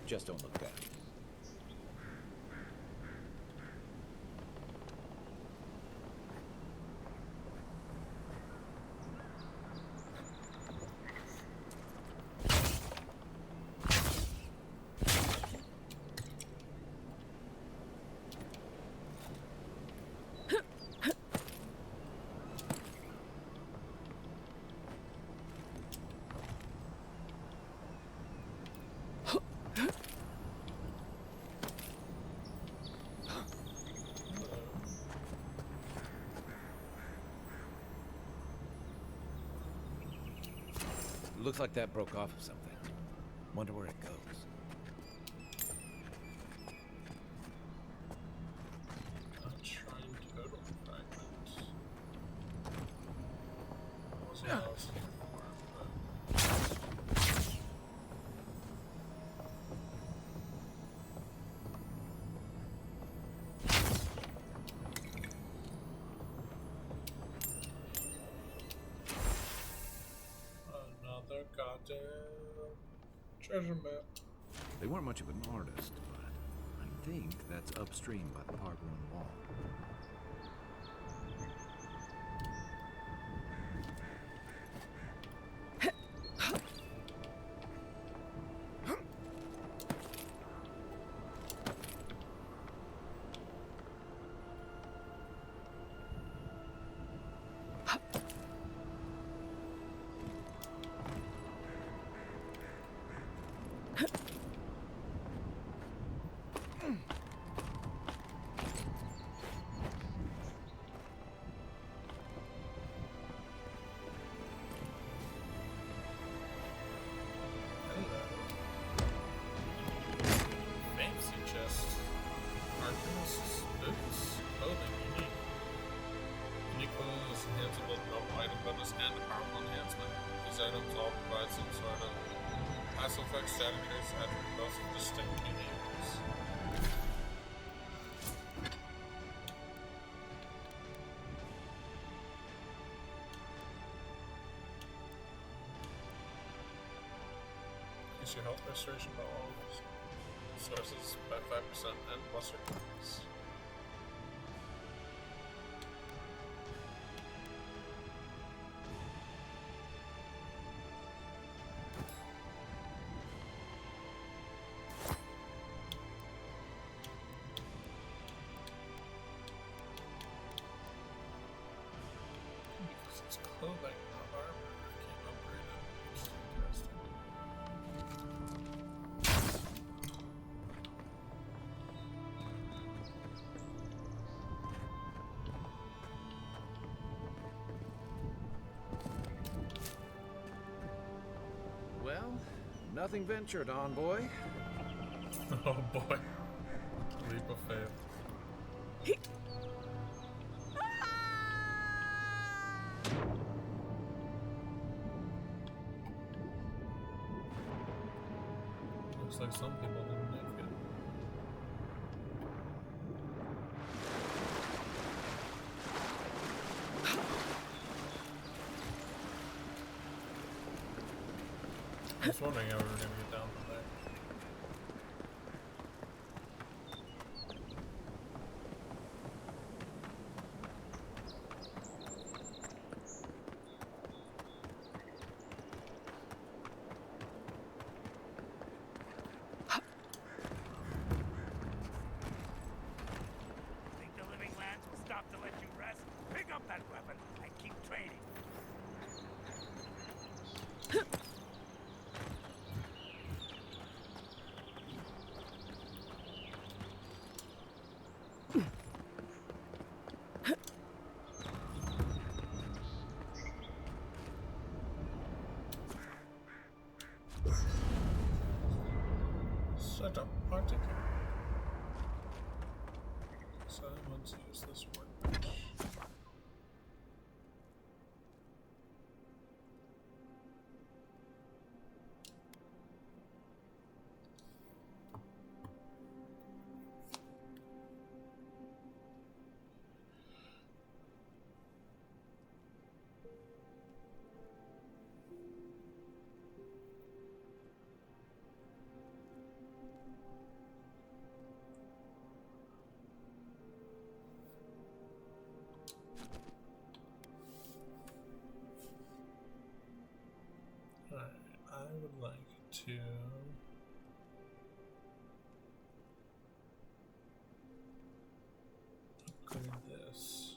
Just don't look back. Looks like that broke off of something. Wonder where it goes. A shrine total fragment. Wasn't what I was looking for, another goddamn treasure map. They weren't much of an artist, but I think that's upstream by the Park-run wall. Fancy chest. Arcanist's boots. Clothing unique. Unique clothing is enhanced with novel item bonus and a powerful enhancement. These items all provide some sort of passive effect, static trace, attribute both distinct uniques. Increase your health restoration by all sources by 5% and plus your points. Because it's clothing, not armor. I can't upgrade it, which is interesting. Well, nothing ventured, envoy. Oh boy. Leap of faith. Looks like some people didn't make it. I was wondering how we were going to get down from there. Think the living lands will stop to let you rest? Pick up that weapon and keep training. Such a particle. So let's use this workbench. I would like to upgrade this.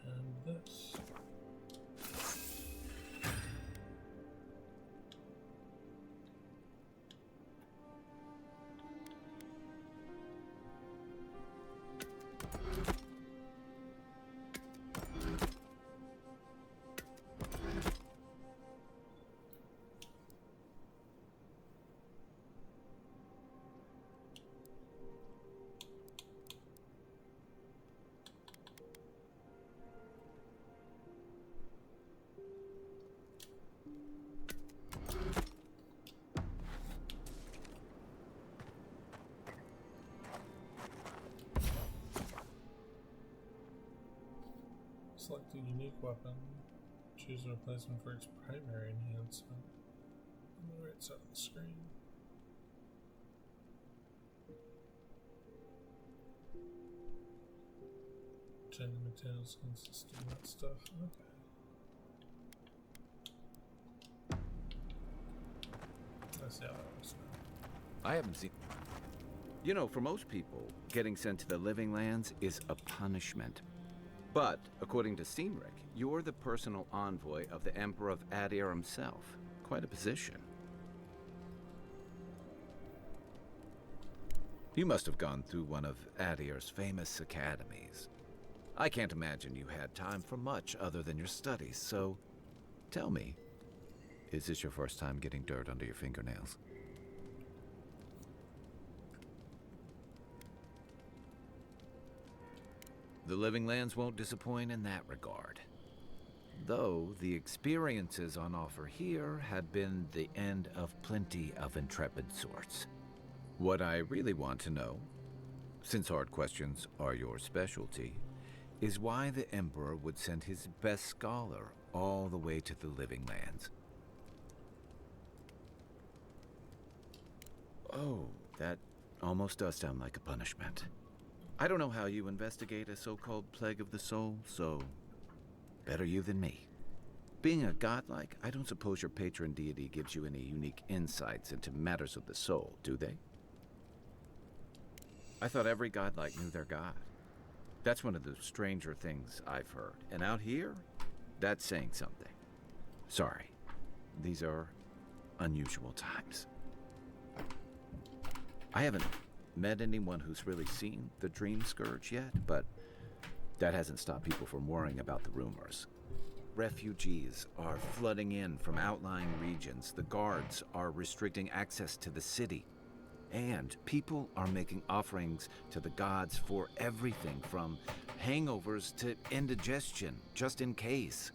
And this. Select a unique weapon. Choose a replacement for its primary enhancement on the right side of the screen. Changing materials consistent of that stuff. Okay. I see how that works now. I haven't seen... You know, for most people, getting sent to the Living Lands is a punishment. But, according to Cynric, you're the personal envoy of the Emperor of Adir himself. Quite a position. You must have gone through one of Adir's famous academies. I can't imagine you had time for much other than your studies, so tell me, is this your first time getting dirt under your fingernails? The Living Lands won't disappoint in that regard. Though the experiences on offer here had been the end of plenty of intrepid sorts. What I really want to know, since hard questions are your specialty, is why the Emperor would send his best scholar all the way to the Living Lands. Oh, that almost does sound like a punishment. I don't know how you investigate a so-called plague of the soul, so better you than me. Being a godlike, I don't suppose your patron deity gives you any unique insights into matters of the soul, do they? I thought every godlike knew their god. That's one of the stranger things I've heard. And out here, that's saying something. Sorry, these are unusual times. I haven't met anyone who's really seen the Dream Scourge yet, but that hasn't stopped people from worrying about the rumors. Refugees are flooding in from outlying regions. The guards are restricting access to the city. And people are making offerings to the gods for everything from hangovers to indigestion, just in case.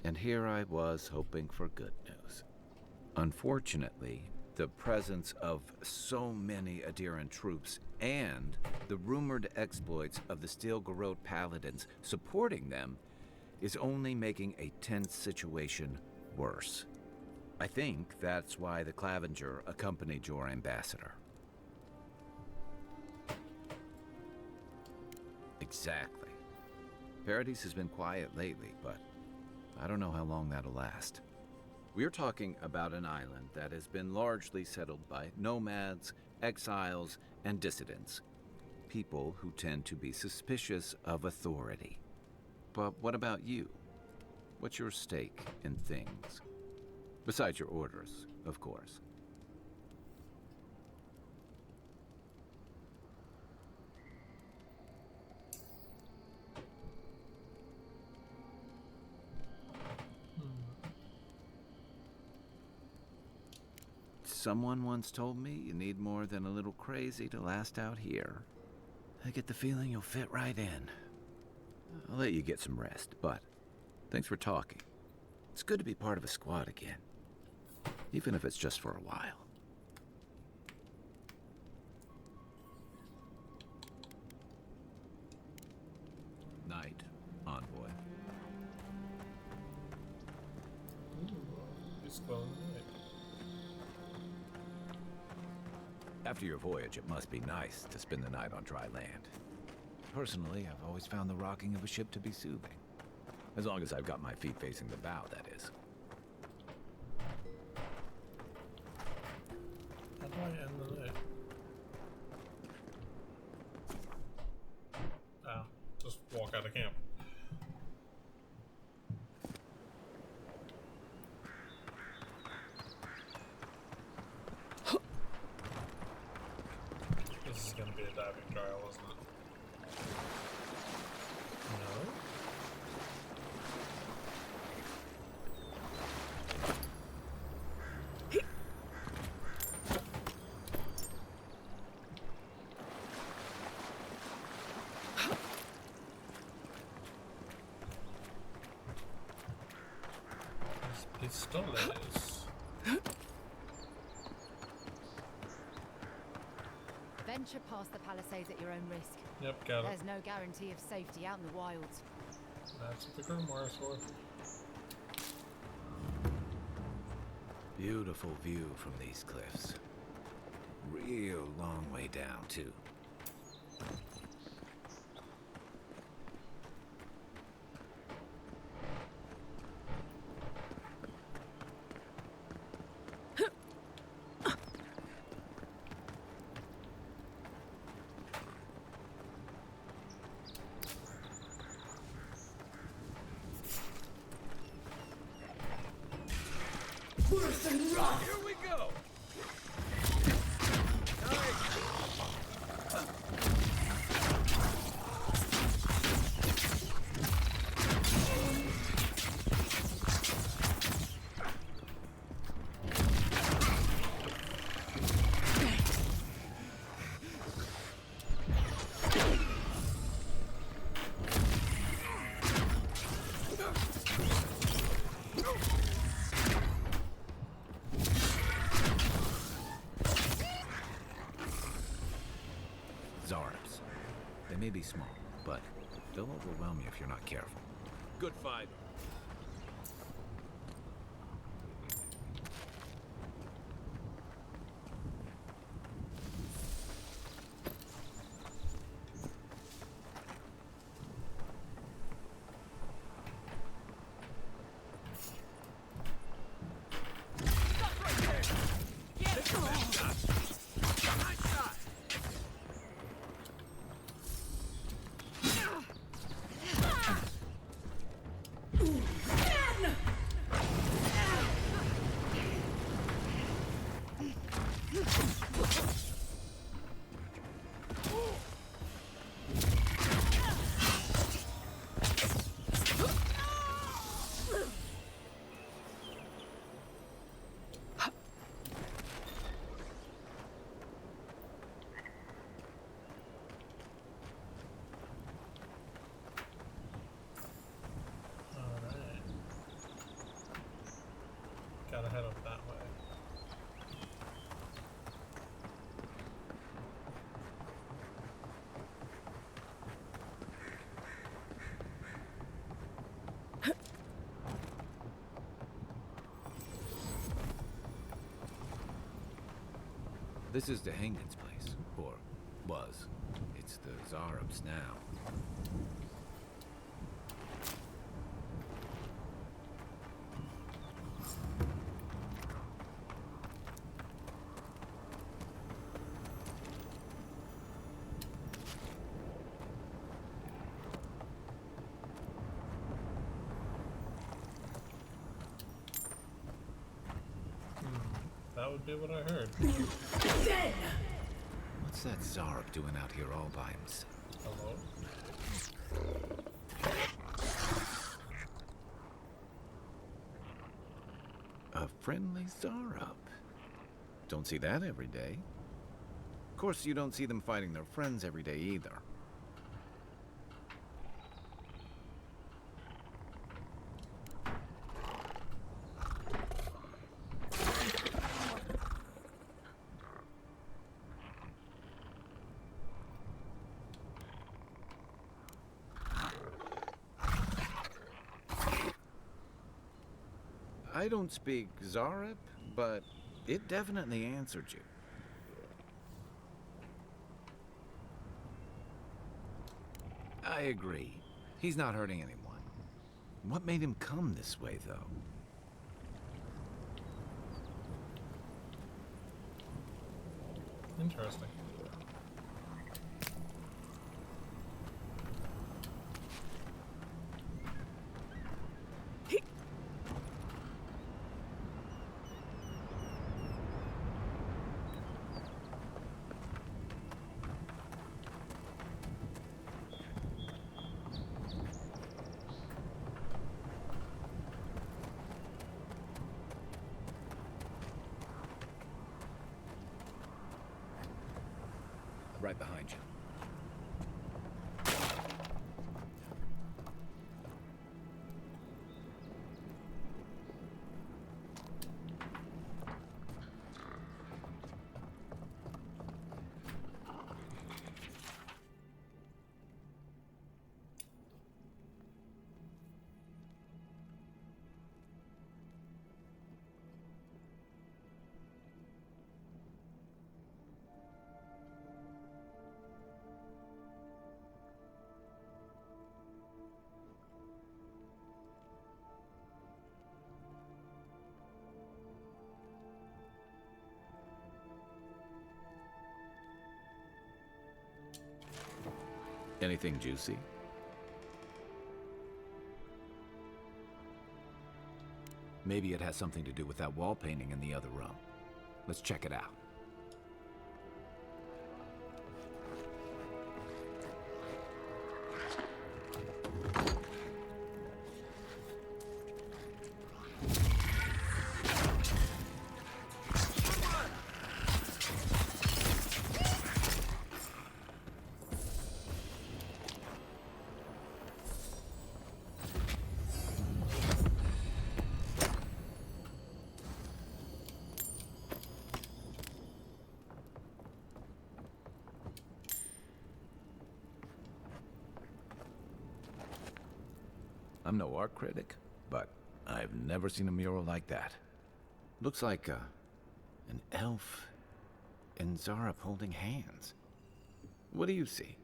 And here I was hoping for good news. Unfortunately, the presence of so many Adiran troops and the rumored exploits of the Steel Garrote Paladins supporting them is only making a tense situation worse. I think that's why the Clavenger accompanied your ambassador. Exactly. Paradise has been quiet lately, but I don't know how long that'll last. We're talking about an island that has been largely settled by nomads, exiles, and dissidents. People who tend to be suspicious of authority. But what about you? What's your stake in things? Besides your orders, of course. Someone once told me you need more than a little crazy to last out here. I get the feeling you'll fit right in. I'll let you get some rest, but thanks for talking. It's good to be part of a squad again, even if it's just for a while. Night, envoy. Ooh, it's going right. After your voyage, it must be nice to spend the night on dry land. Personally, I've always found the rocking of a ship to be soothing. As long as I've got my feet facing the bow, that is. How do I end the night? Oh, just walk out of camp. This is gonna be a diving trial, isn't it? No? Pistoles. Venture past the palisades at your own risk. Yep, got it. There's no guarantee of safety out in the wilds. That's what the grimoire's for. Beautiful view from these cliffs. Real long way down, too. Here we go! Zarps. They may be small, but they'll overwhelm you if you're not careful. Good fight. Gotta head up that way. This is the Hangman's place, or was. It's the Zarps now. That would be what I heard. What's that Zarp doing out here all by himself? Hello? A friendly Zarp. Don't see that every day. Of course, you don't see them fighting their friends every day either. I don't speak Zarp, but it definitely answered you. I agree. He's not hurting anyone. What made him come this way, though? Interesting. Right behind you. Anything juicy? Maybe it has something to do with that wall painting in the other room. Let's check it out. I'm no art critic, but I've never seen a mural like that. Looks like an elf and Zarep holding hands. What do you see?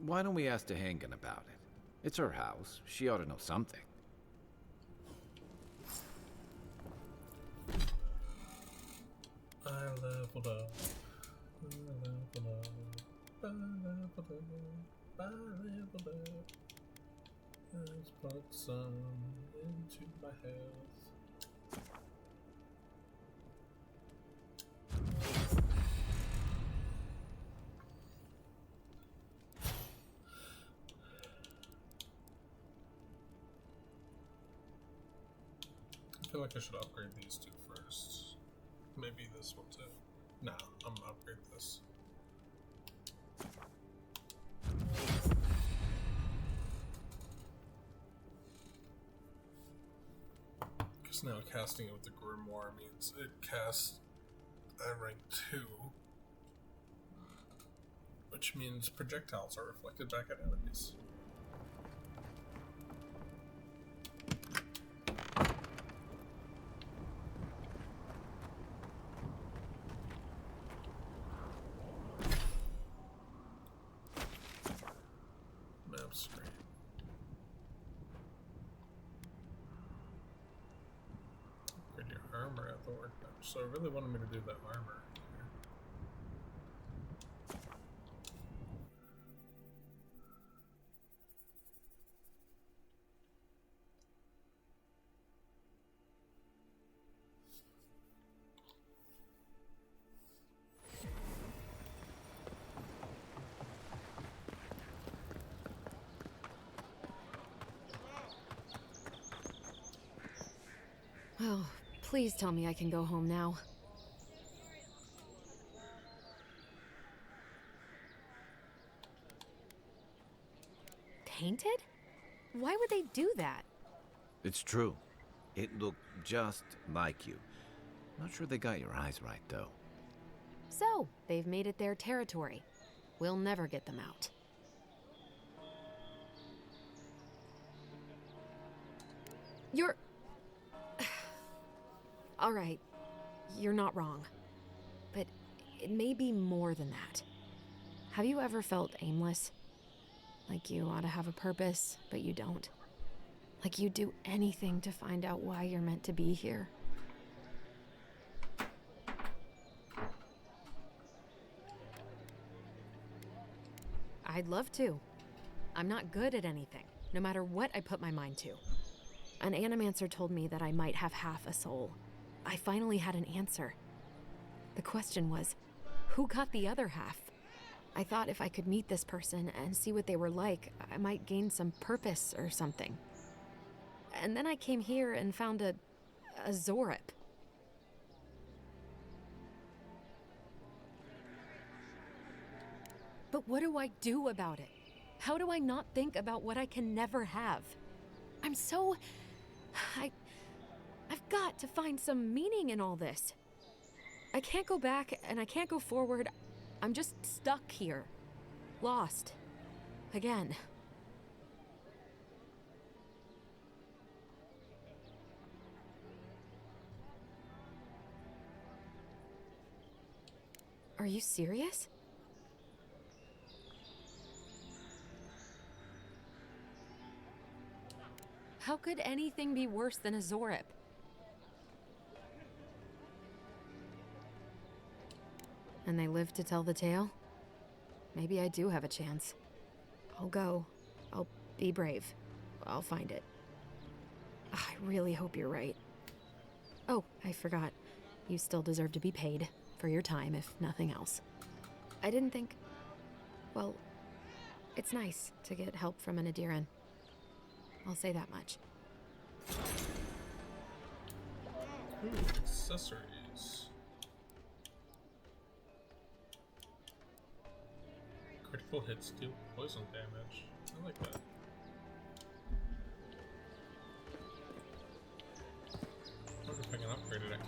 Why don't we ask Tehangan about it? It's her house. She ought to know something. I leveled up. I leveled up. I leveled up. I leveled up. Let's put some into my health. I feel like I should upgrade these two first. Maybe this one too. Nah, I'm gonna upgrade this. Because now casting it with the Grimoire means it casts at rank 2. Which means projectiles are reflected back at enemies. Map screen. Upgrade your armor at the workbench. So I really wanted me to do that armor. Oh, please tell me I can go home now. Tainted? Why would they do that? It's true. It looked just like you. Not sure they got your eyes right, though. So, they've made it their territory. We'll never get them out. You're... All right, you're not wrong. But it may be more than that. Have you ever felt aimless? Like you ought to have a purpose, but you don't? Like you'd do anything to find out why you're meant to be here? I'd love to. I'm not good at anything, no matter what I put my mind to. An animancer told me that I might have half a soul. I finally had an answer. The question was, who got the other half? I thought if I could meet this person and see what they were like, I might gain some purpose or something. And then I came here and found a Zorip. But what do I do about it? How do I not think about what I can never have? I'm so... I've got to find some meaning in all this. I can't go back and I can't go forward. I'm just stuck here. Lost. Again. Are you serious? How could anything be worse than a Zorip? And they live to tell the tale? Maybe I do have a chance. I'll go. I'll be brave. I'll find it. I really hope you're right. Oh, I forgot. You still deserve to be paid for your time, if nothing else. I didn't think... Well, it's nice to get help from an Adiran. I'll say that much. Accessories. Critical hits deal poison damage. I like that. I wonder if I can upgrade it. I can.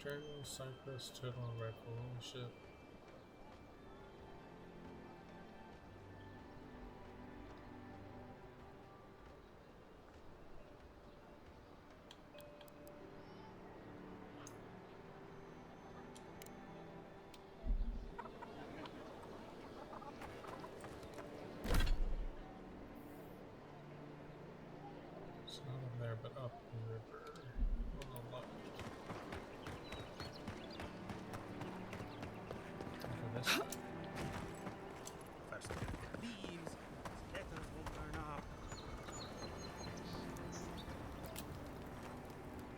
Dragon, Cypress, Turtle, and Red Bull. Holy shit. It's not in there, but up the river. On the left. First leaves, letters will turn up.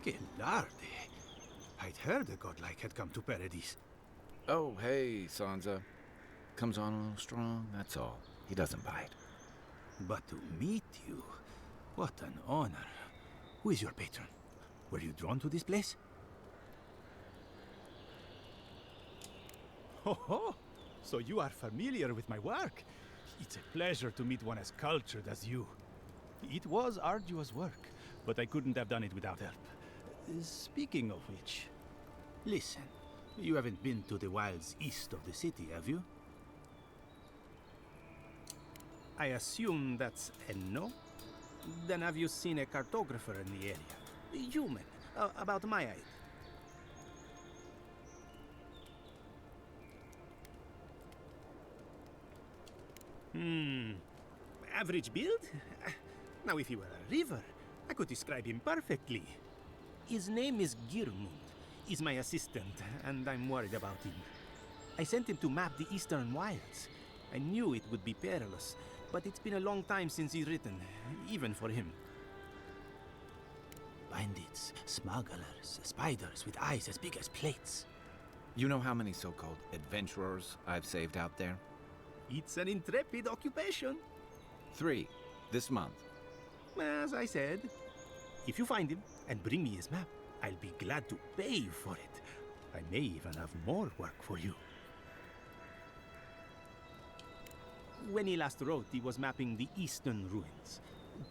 Que larde! I'd heard a godlike had come to Paradise. Oh, hey, Sansa. Comes on a little strong, that's all. He doesn't bite. But to meet you, what an honor. Who is your patron? Were you drawn to this place? Ho ho! So you are familiar with my work? It's a pleasure to meet one as cultured as you. It was arduous work, but I couldn't have done it without help. Speaking of which... Listen, you haven't been to the wilds east of the city, have you? I assume that's a no? Then have you seen a cartographer in the area? A human, about my height. Average build? Now if he were a river, I could describe him perfectly. His name is Girmund. He's my assistant, and I'm worried about him. I sent him to map the eastern wilds. I knew it would be perilous, but it's been a long time since he's written, even for him. Bandits, smugglers, spiders with eyes as big as plates. You know how many so-called adventurers I've saved out there? It's an intrepid occupation. 3, this month. As I said, if you find him and bring me his map, I'll be glad to pay you for it. I may even have more work for you. When he last wrote, he was mapping the eastern ruins.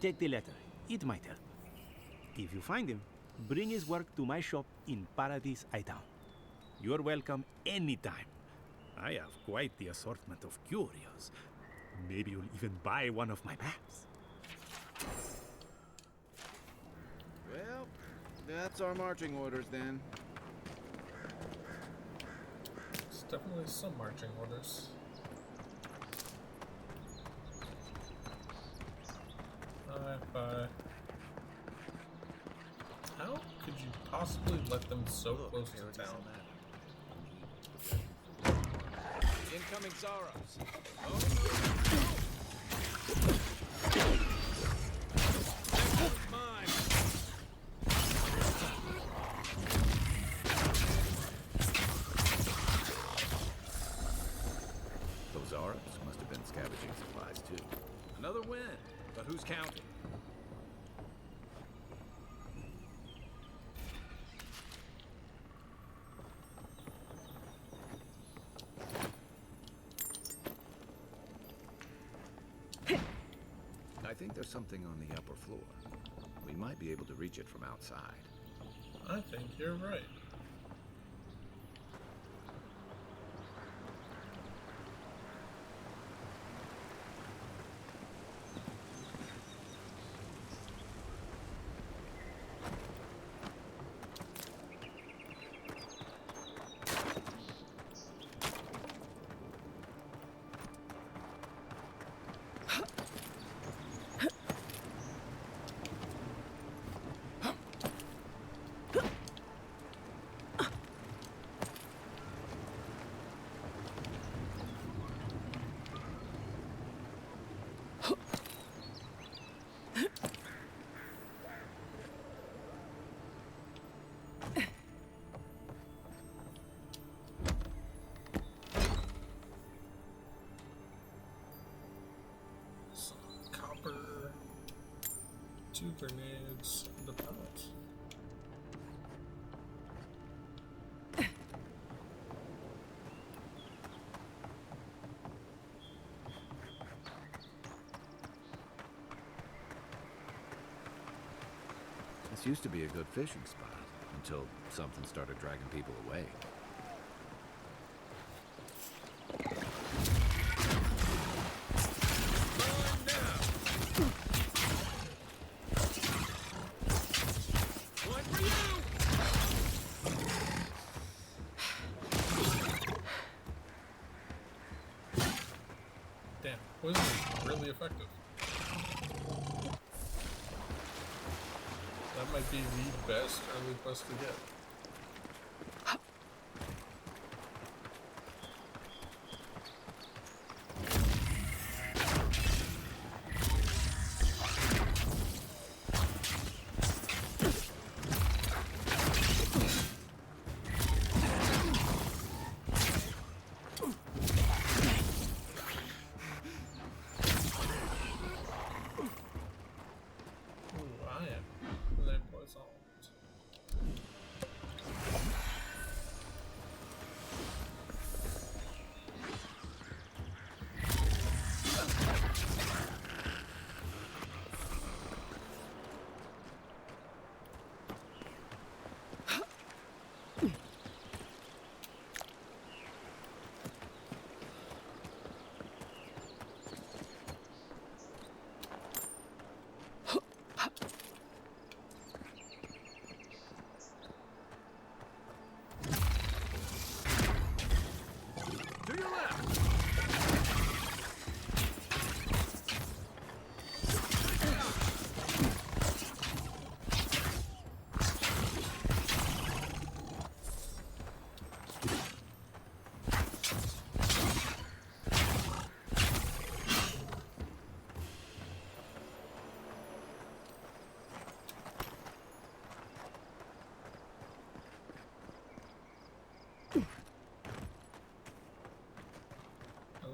Take the letter. It might help. If you find him, bring his work to my shop in Paradise Hightown. You're welcome anytime. I have quite the assortment of curios. Maybe you'll even buy one of my maps. Well, that's our marching orders then. It's definitely some marching orders. Bye. How could you possibly let them so close to town? Incoming Zaros. Oh, mine. Those Zaros must have been scavenging supplies too. Another win, but who's counting? I think there's something on the upper floor. We might be able to reach it from outside. I think you're right. Copper, 2 grenades, and a pellet. This used to be a good fishing spot until something started dragging people away. Damn, poison is really effective. That might be the best early quest to get.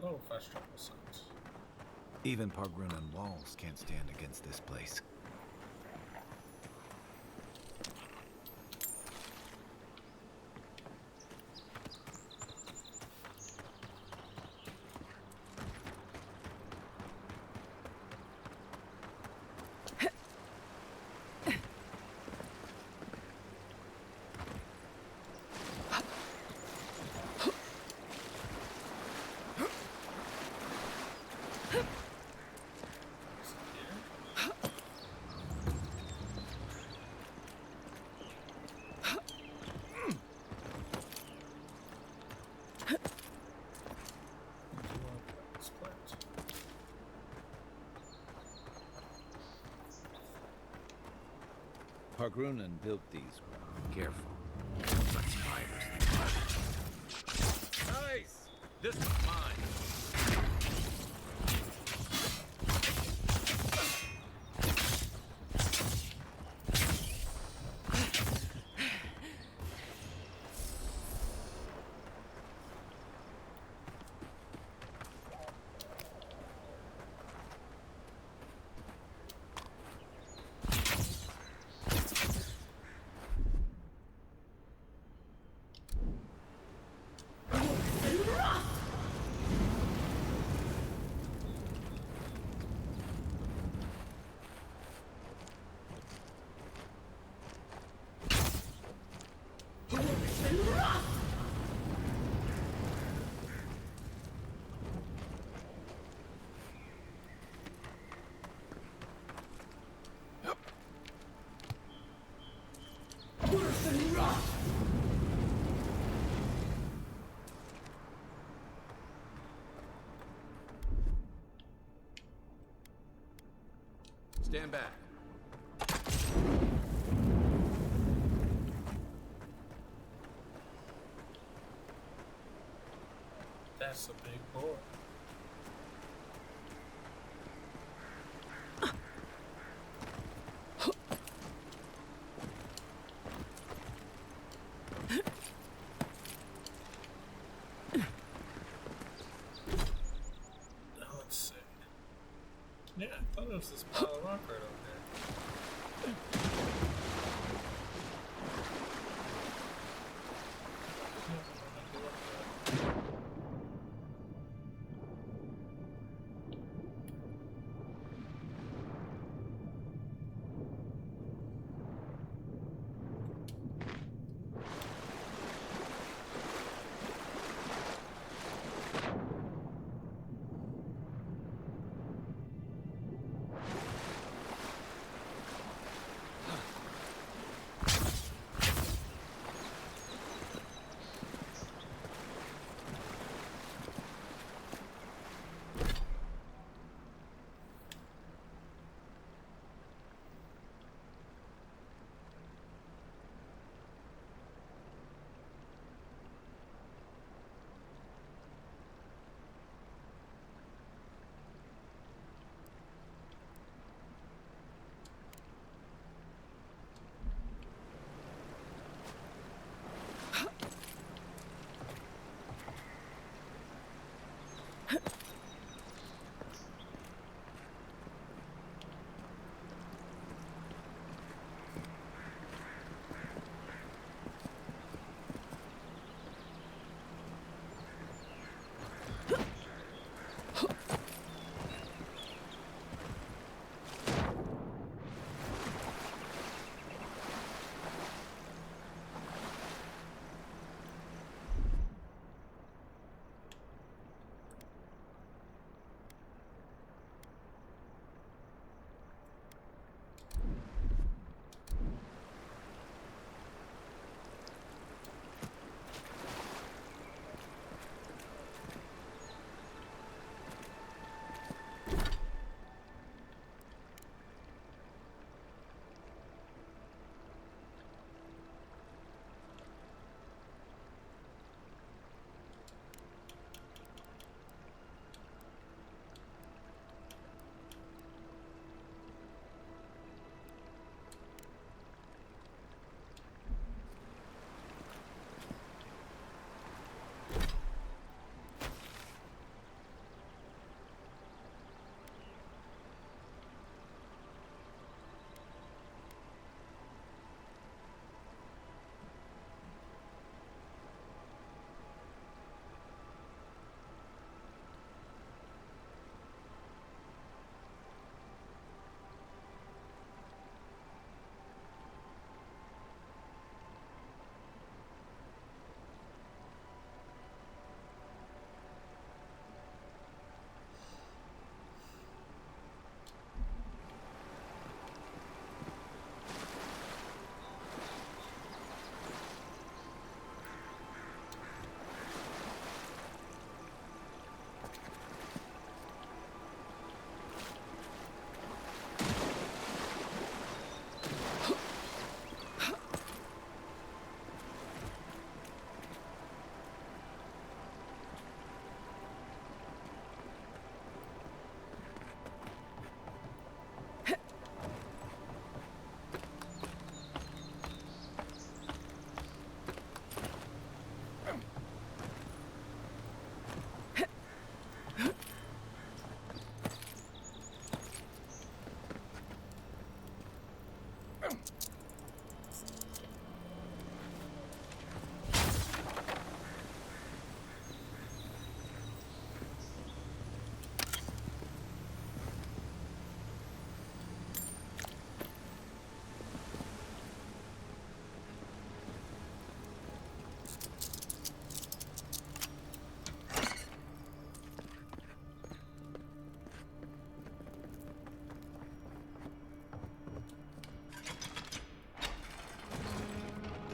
Hello, fast travel signs. Even Pargrunan walls can't stand against this place. Pargrunen built these. Careful. Such spiders. Nice! This one's mine. Stand back. That's a big boy. Let's see. Yeah, I thought it was this pile of rock right over there.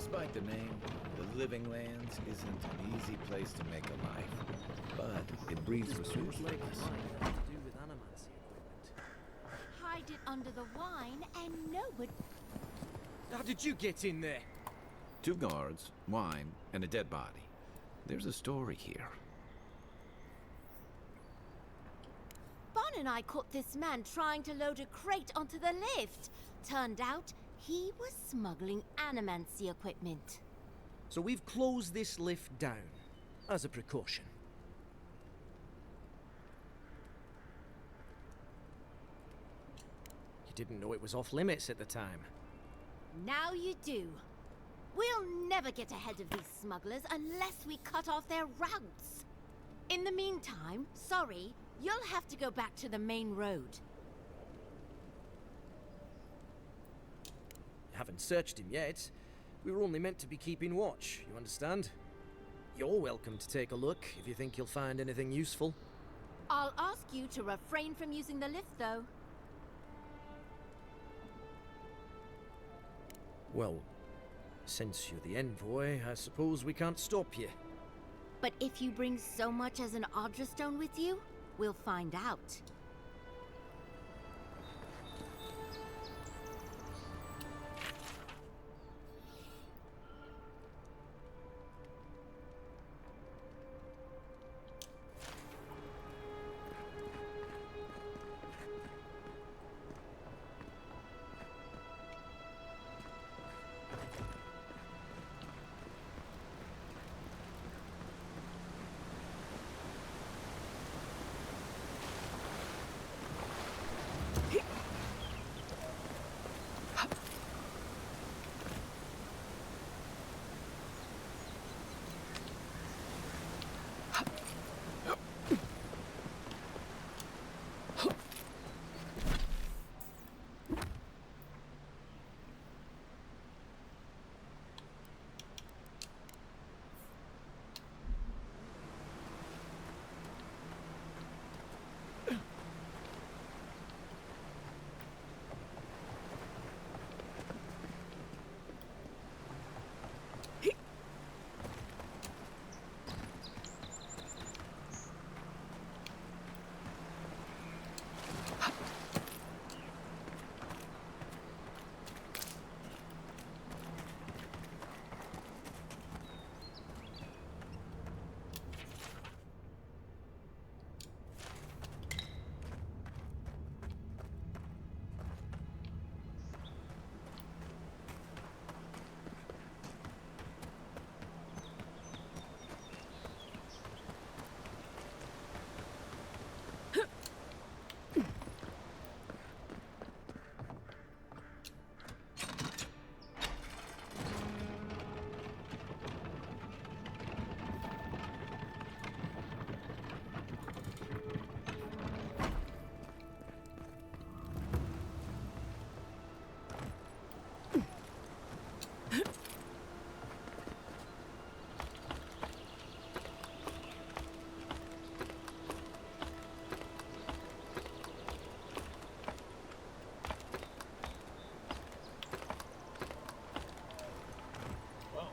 Despite the name, the Living Lands isn't an easy place to make a life, but it breeds resourcefulness. Hide it under the wine and nobody... How did you get in there? 2 guards, wine, and a dead body. There's a story here. Bon and I caught this man trying to load a crate onto the lift. Turned out, he was smuggling animancy equipment. So we've closed this lift down, as a precaution. You didn't know it was off limits at the time. Now you do. We'll never get ahead of these smugglers unless we cut off their routes. In the meantime, sorry, you'll have to go back to the main road. Haven't searched him yet. We were only meant to be keeping watch, you understand? You're welcome to take a look if you think you'll find anything useful. I'll ask you to refrain from using the lift, though. Well, since you're the envoy, I suppose we can't stop you. But if you bring so much as an Audra stone with you, we'll find out.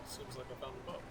Seems like I found a boat.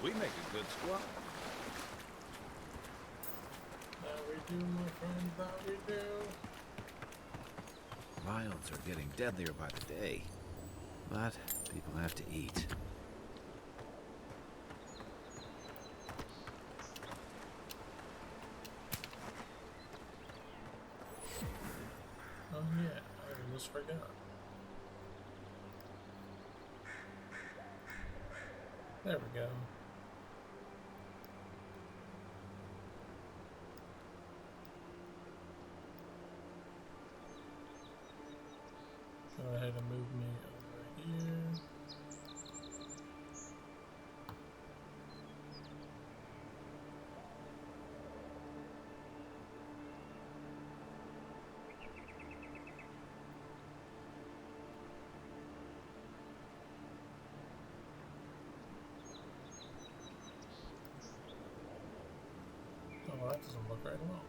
We make a good squad. That we do, my friend, that we do. Wilds are getting deadlier by the day, but people have to eat. Oh yeah, I almost forgot. There we go. Go ahead and move me over here. Oh, that doesn't look right at all.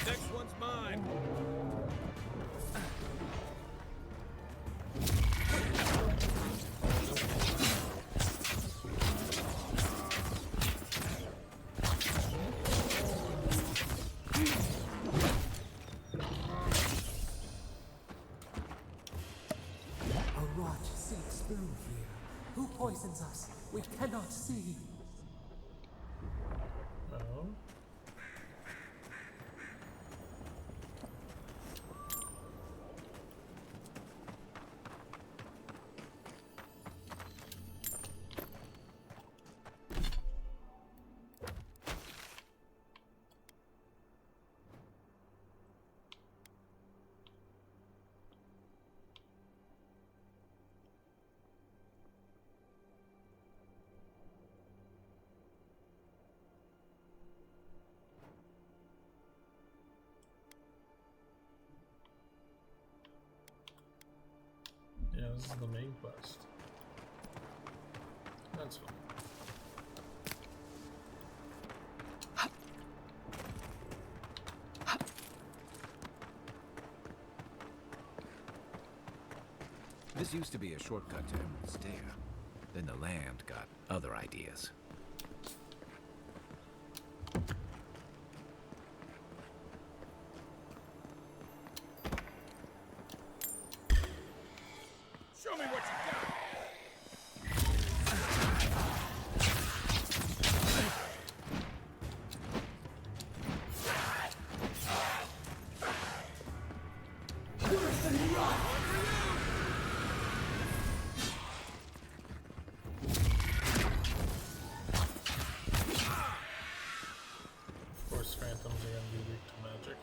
Next one's mine. A rot seeks through here. Who poisons us? We cannot see. Oh. Yeah, this is the main quest. That's fine. This used to be a shortcut to Emerald Stair. Then the land got other ideas. Show me what you got! Of course, phantoms are going to be weak to magic.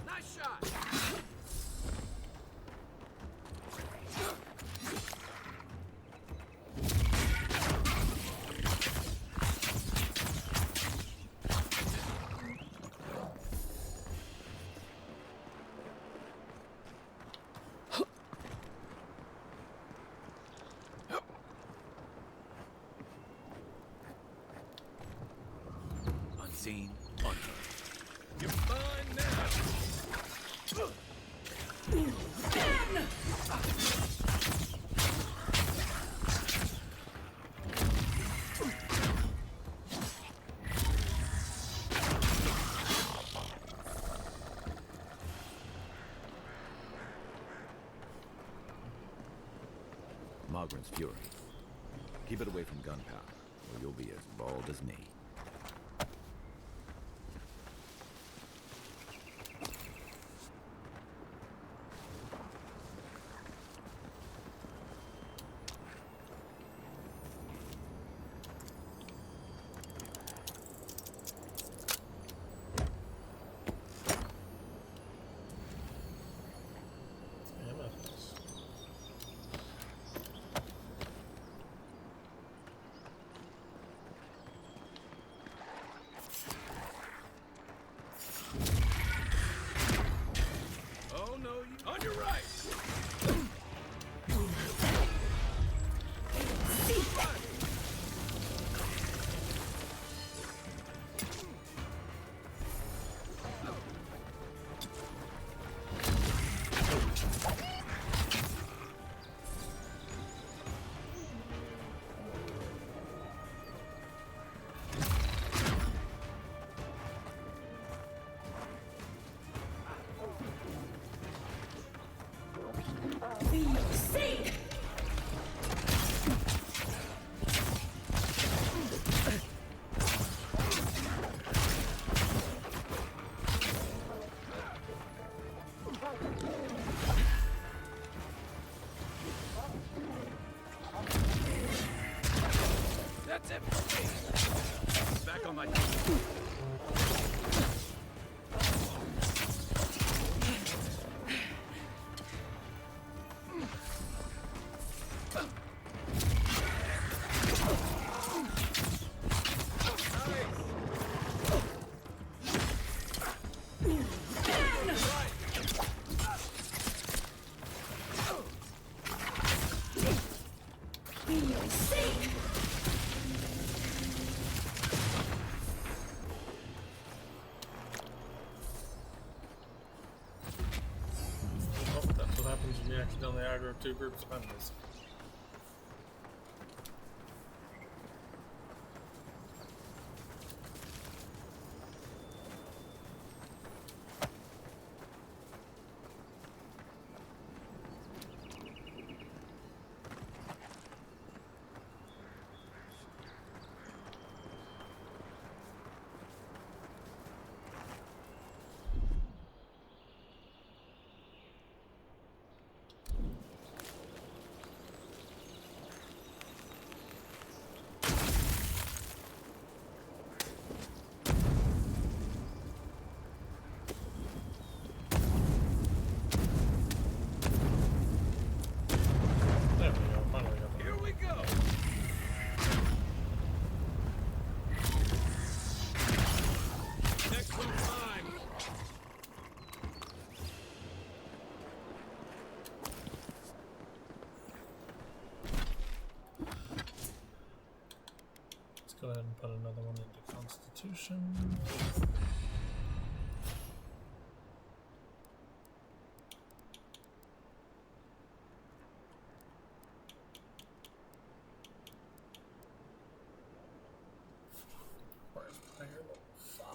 Nice shot! Unseen, unheard. You're mine now! Mogren's fury. Keep it away from gunpowder, or you'll be as bald as me. only aggro 2 groups of enemies. Go ahead and put another one into Constitution. Where's player level 5?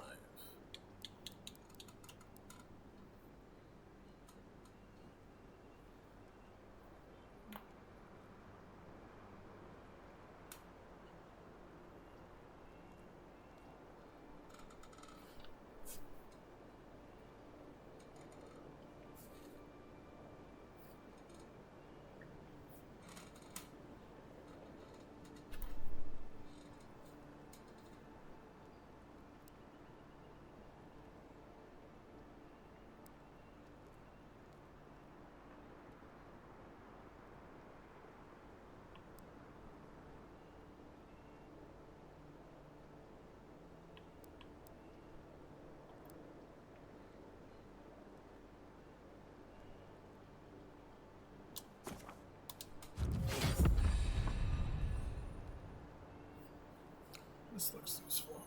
This looks useful.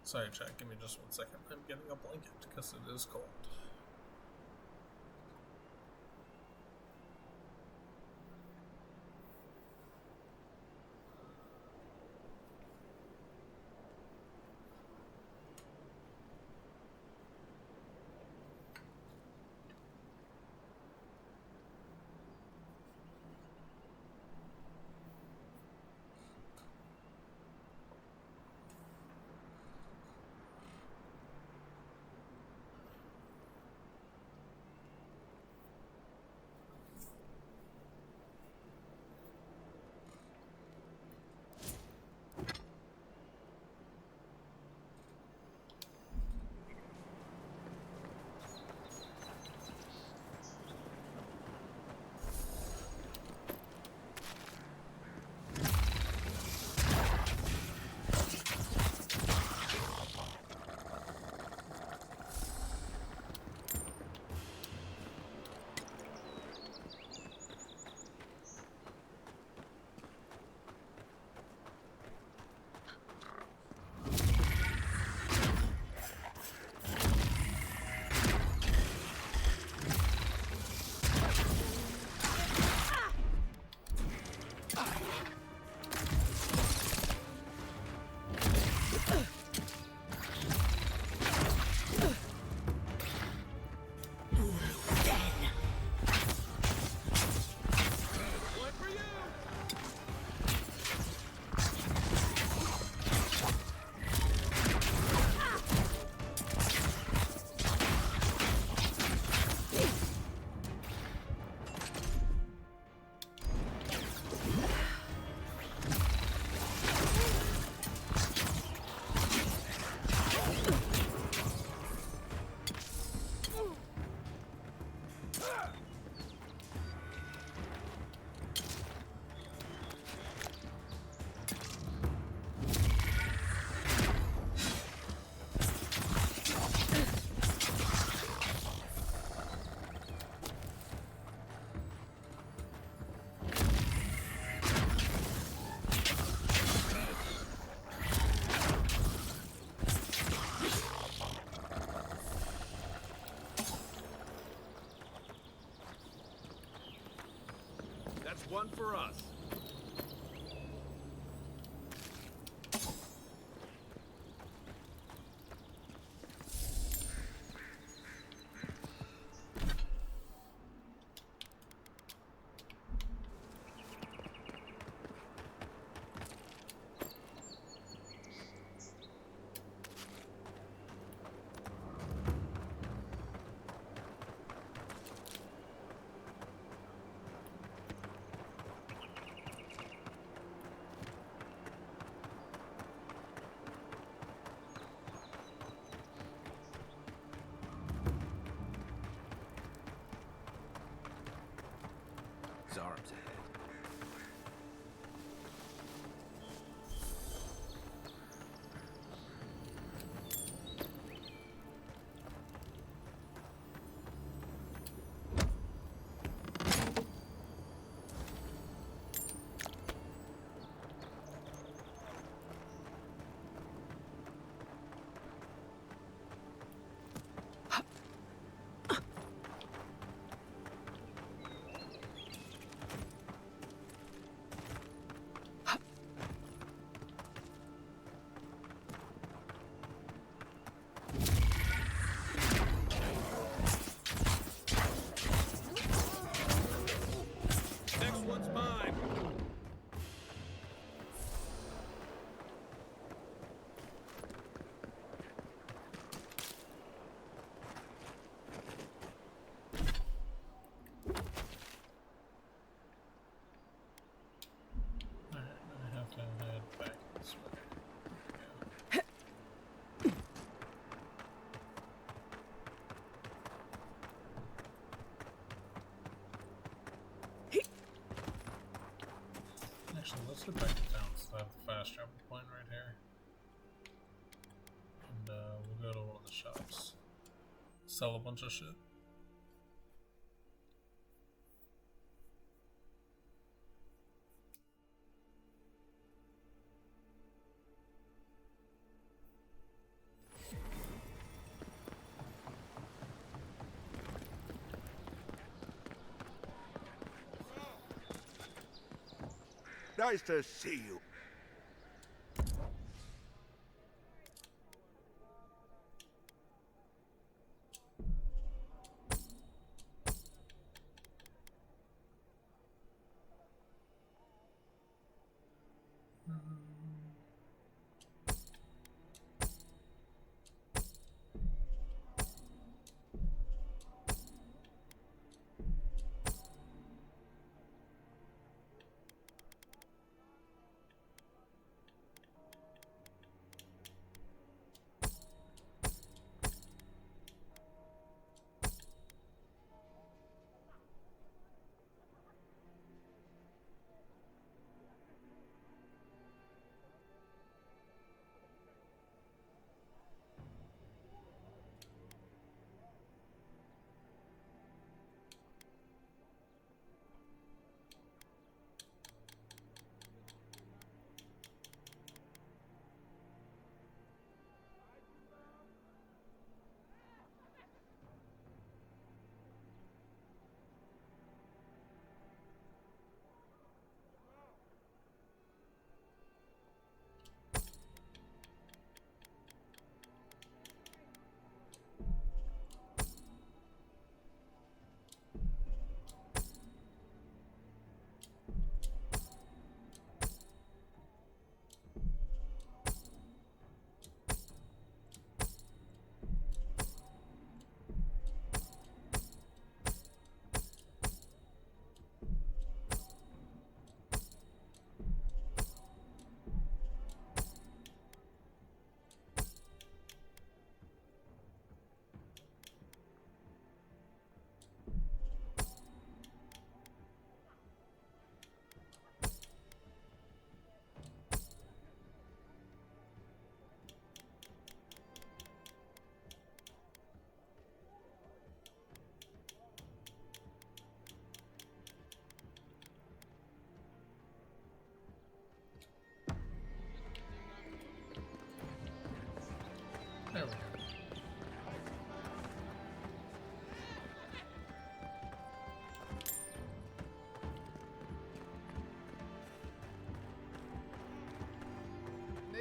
Sorry, chat, give me just 1 second. I'm getting a blanket because it is cold. one for us. Arms ahead. Next one's mine. I have to head back this way. Actually, let's head back to town so I have the fast travel point right here. And we'll go to one of the shops. Sell a bunch of shit. Nice to see you.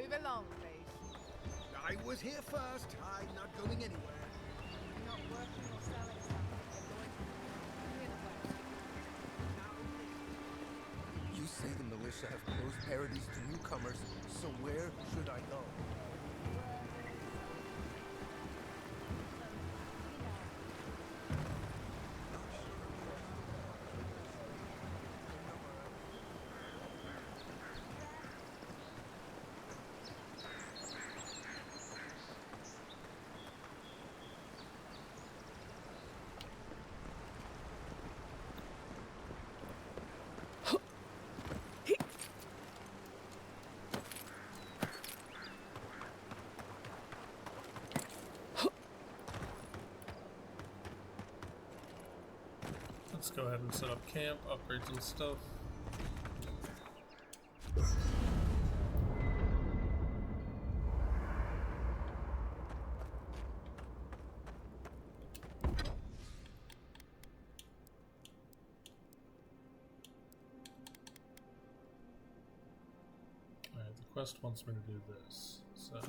Move along, please. I was here first. I'm not going anywhere. You're not working or selling something, Lloyd. You're in the way. You say the militia have closed Paradise to newcomers, so where should I go? Let's go ahead and set up camp, upgrade some stuff. Alright, the quest wants me to do this, so...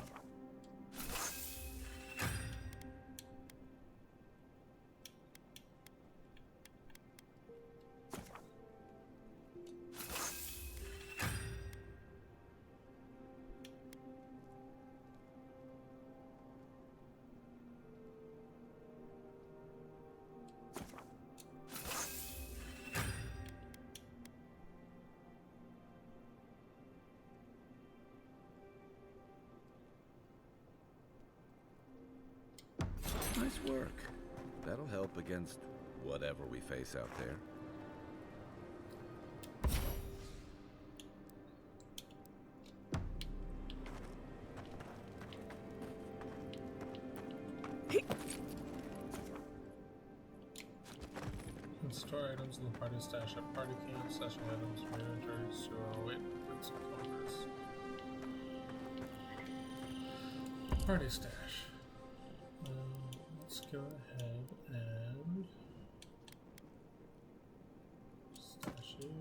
Nice work. That'll help against whatever we face out there. And store items in the party stash at party camp, stashing items from inventory, so wait, that's plumbers. Party stash. Let's go ahead and stash you.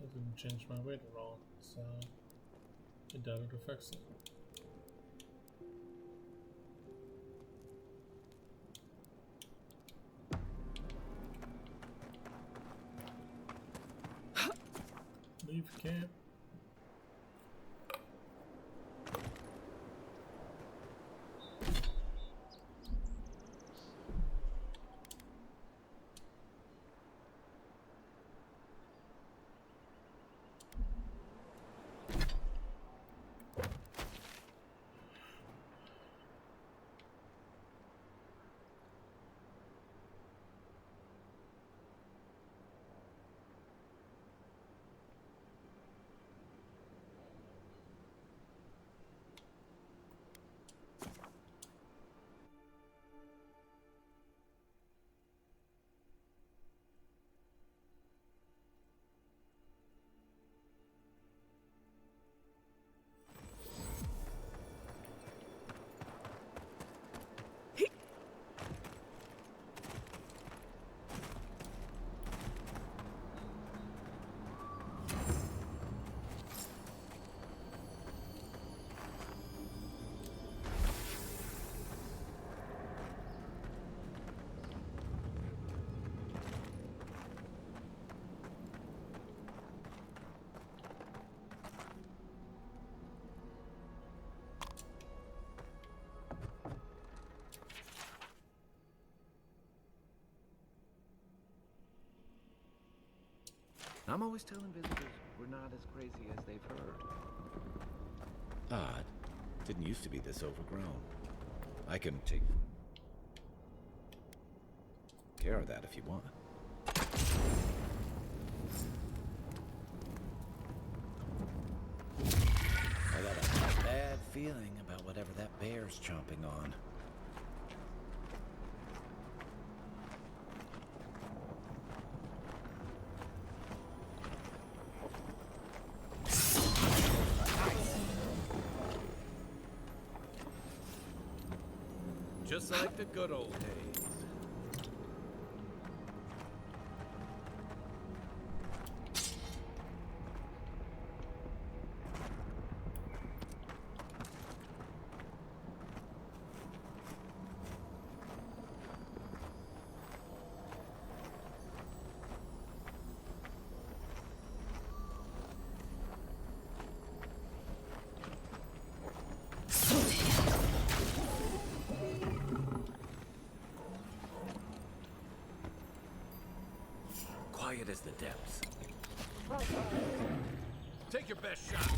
Doesn't change my weight at all, so I doubt it affects it. Leave camp. I'm always telling visitors we're not as crazy as they've heard. Odd. Didn't used to be this overgrown. I can take care of that if you want. I got a bad feeling about whatever that bear's chomping on. Just like the good old days. Quiet as the depths. Take your best shot.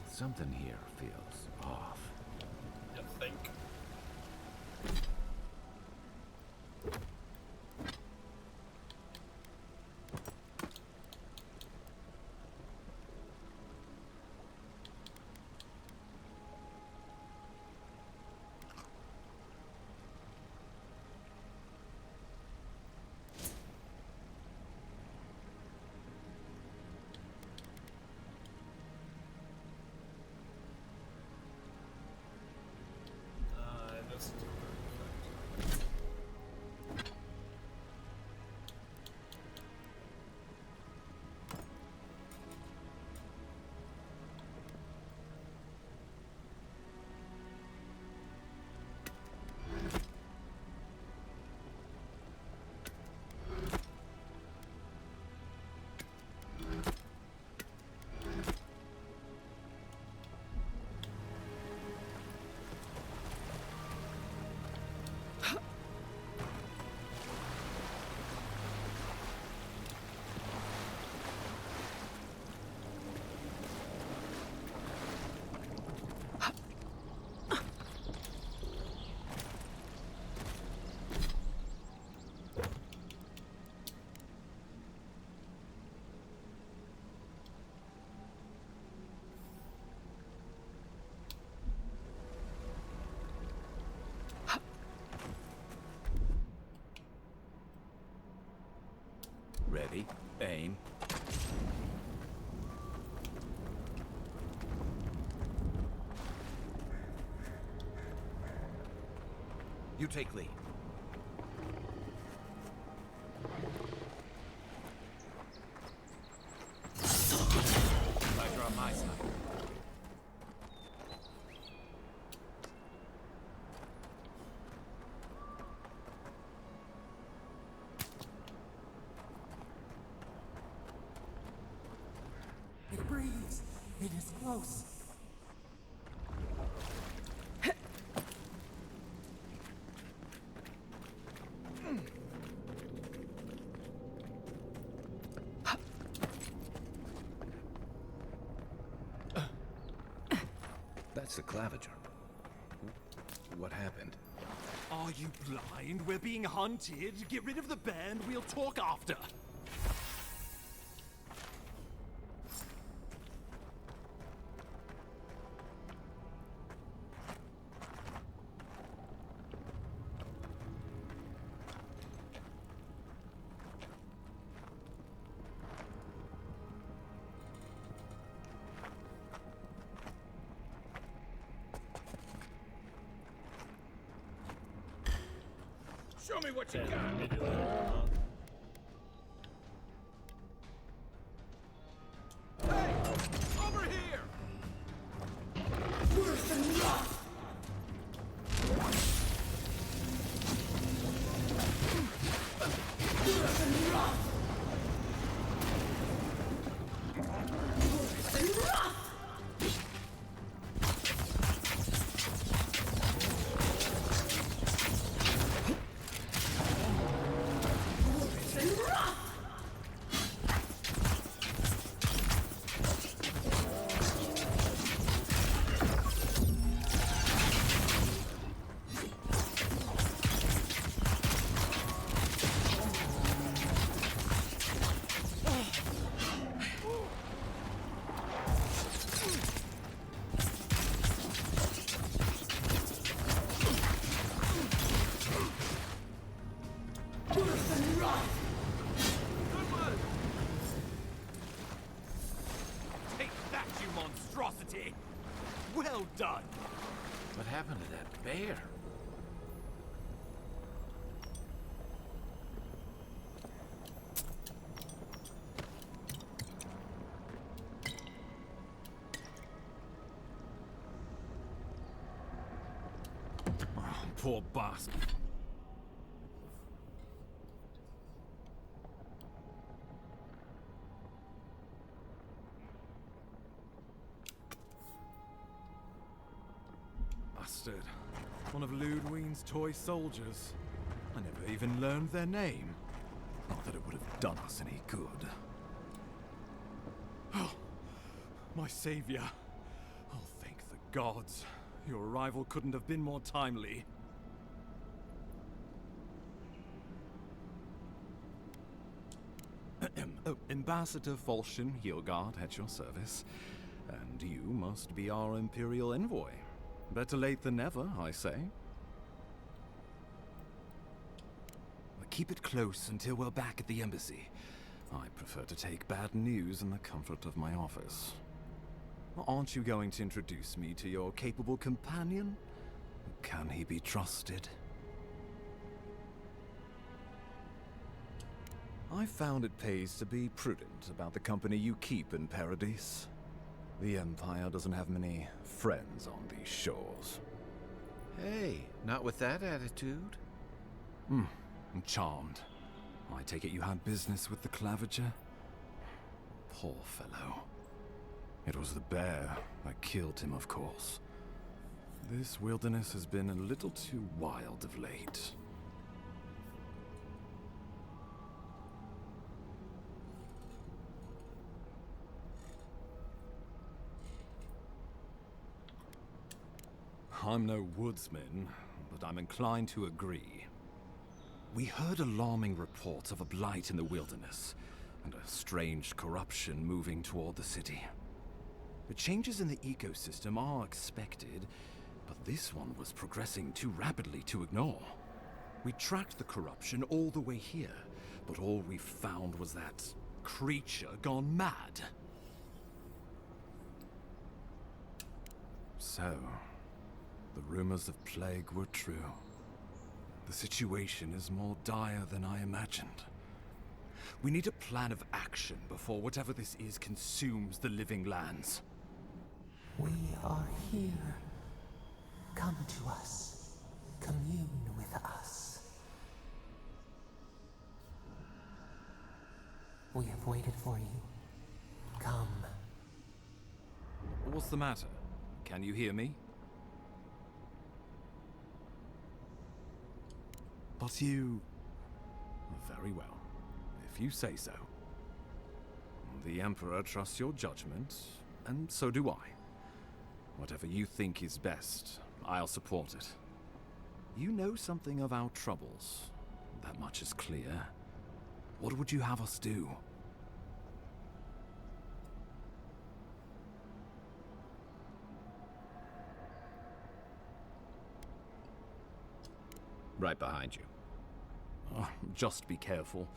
Something here feels off. You think? Ready, aim. You take lead. Glad you're on my side. It breathes. It is close. That's the claviger. What happened? Are you blind? We're being hunted. Get rid of the band. We'll talk after. Show me what you got. Hey, over here. Worse than rot. Worse than rot. Worse than rot. Take that, you monstrosity! Well done! What happened to that bear? Oh, poor bastard. Bastard. One of Ludwine's toy soldiers. I never even learned their name. Not that it would have done us any good. Oh, my savior. Oh, thank the gods. Your arrival couldn't have been more timely. Ambassador Volshin Hildgard at your service. And you must be our Imperial envoy. Better late than never, I say. Keep it close until we're back at the embassy. I prefer to take bad news in the comfort of my office. Aren't you going to introduce me to your capable companion? Can he be trusted? I found it pays to be prudent about the company you keep in Paradise. The Empire doesn't have many friends on these shores. Hey, not with that attitude. I'm charmed. I take it you had business with the Claviger? Poor fellow. It was the bear that killed him, of course. This wilderness has been a little too wild of late. I'm no woodsman, but I'm inclined to agree. We heard alarming reports of a blight in the wilderness, and a strange corruption moving toward the city. The changes in the ecosystem are expected, but this one was progressing too rapidly to ignore. We tracked the corruption all the way here, but all we found was that creature gone mad. So, the rumors of plague were true. The situation is more dire than I imagined. We need a plan of action before whatever this is consumes the living lands. We are here. Come to us. Commune with us. We have waited for you. Come. What's the matter? Can you hear me? But you... Very well, if you say so. The Emperor trusts your judgment, and so do I. Whatever you think is best, I'll support it. You know something of our troubles. That much is clear. What would you have us do? Right behind you. Oh, just be careful.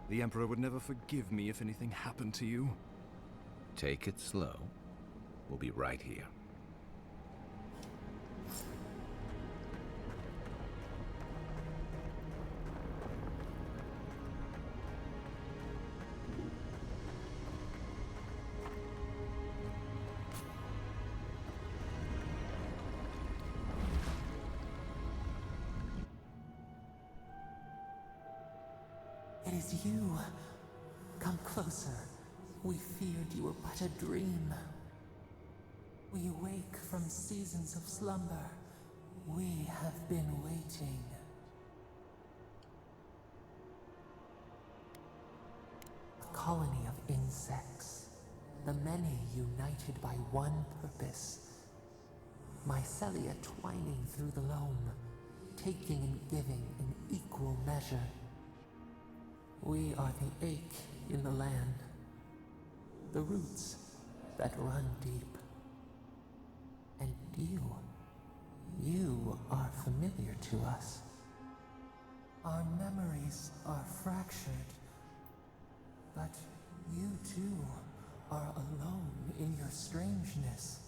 The Emperor would never forgive me if anything happened to you. Take it slow. We'll be right here. It is you. Come closer. We feared you were but a dream. We wake from seasons of slumber. We have been waiting. A colony of insects. The many united by one purpose. Mycelia twining through the loam, taking and giving in equal measure. We are the ache in the land, the roots that run deep. And you are familiar to us. Our memories are fractured, but you too are alone in your strangeness.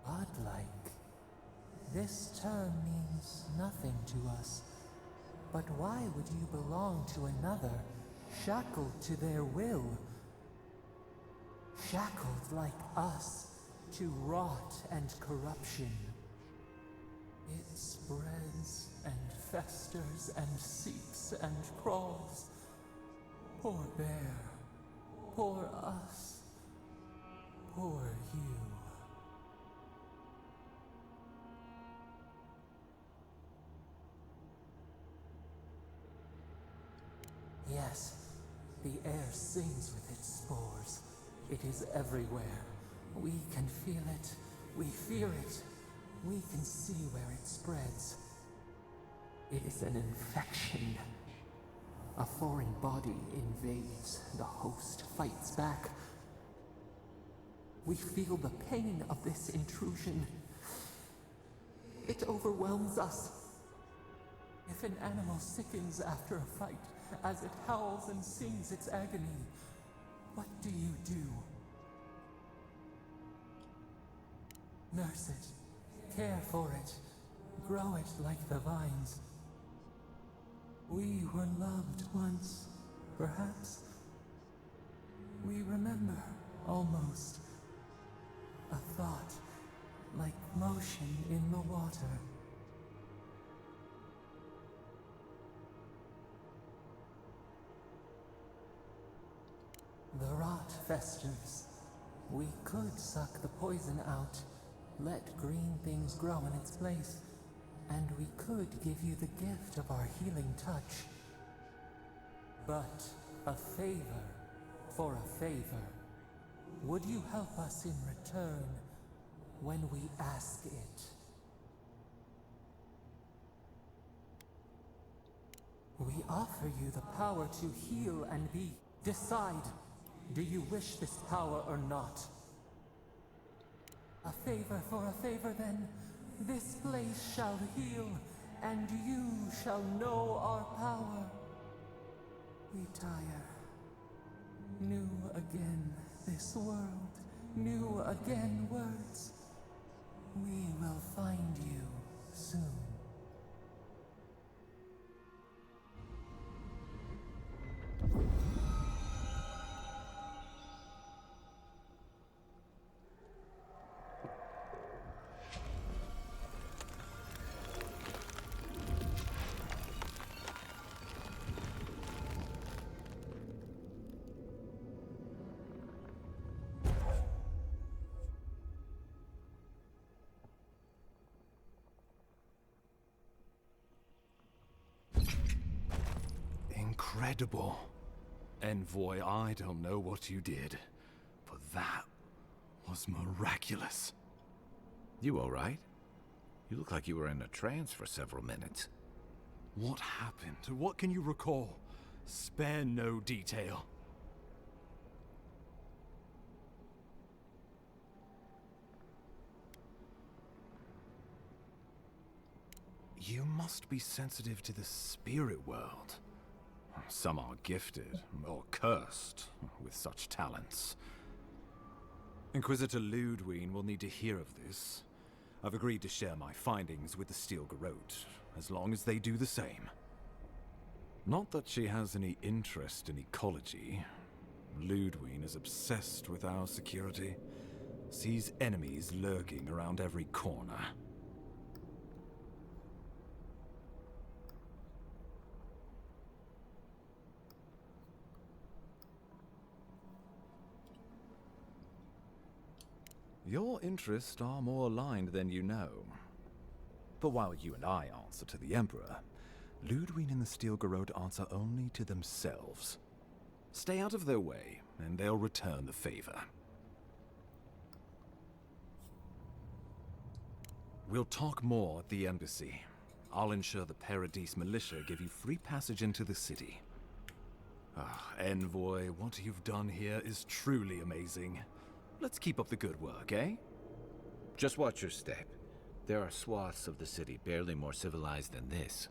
Godlike. This term means nothing to us. But why would you belong to another, shackled to their will? Shackled like us to rot and corruption. It spreads and festers and seeps and crawls. Poor bear. Poor us. Poor you. Yes, the air sings with its spores. It is everywhere. We can feel it. We fear it. We can see where it spreads. It is an infection. A foreign body invades. The host fights back. We feel the pain of this intrusion. It overwhelms us. If an animal sickens after a fight, as it howls and sings its agony, what do you do? Nurse it, care for it, grow it like the vines. We were loved once, perhaps. We remember, almost. A thought, like motion in the water. The rot festers. We could suck the poison out, let green things grow in its place, and we could give you the gift of our healing touch. But a favor for a favor. Would you help us in return when we ask it? We offer you the power to heal and be. Decide. Do you wish this power or not? A favor for a favor, then. This place shall heal, and you shall know our power. We tire. New again, this world knew again words. We will find you soon. Incredible. Envoy, I don't know what you did, but that was miraculous. You all right? You look like you were in a trance for several minutes. What happened? What can you recall? Spare no detail. You must be sensitive to the spirit world. Some are gifted, or cursed, with such talents. Inquisitor Ludwine will need to hear of this. I've agreed to share my findings with the Steel Garrote, as long as they do the same. Not that she has any interest in ecology. Ludwine is obsessed with our security. Sees enemies lurking around every corner. Your interests are more aligned than you know. But while you and I answer to the Emperor, Ludwine and the Steel Garrote answer only to themselves. Stay out of their way, and they'll return the favor. We'll talk more at the embassy. I'll ensure the Paradise militia give you free passage into the city. Envoy, what you've done here is truly amazing. Let's keep up the good work, eh? Just watch your step. There are swaths of the city barely more civilized than this.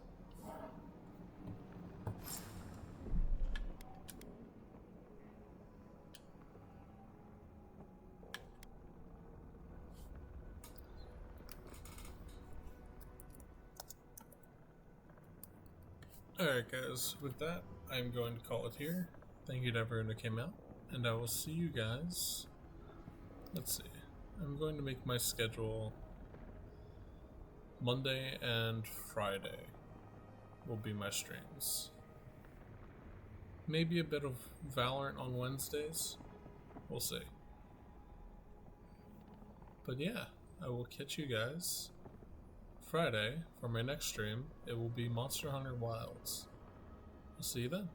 Alright guys, with that, I'm going to call it here. Thank you to everyone who came out, and I will see you guys. Let's see. I'm going to make my schedule Monday and Friday will be my streams. Maybe a bit of Valorant on Wednesdays. We'll see. But yeah, I will catch you guys Friday for my next stream. It will be Monster Hunter Wilds. I'll see you then.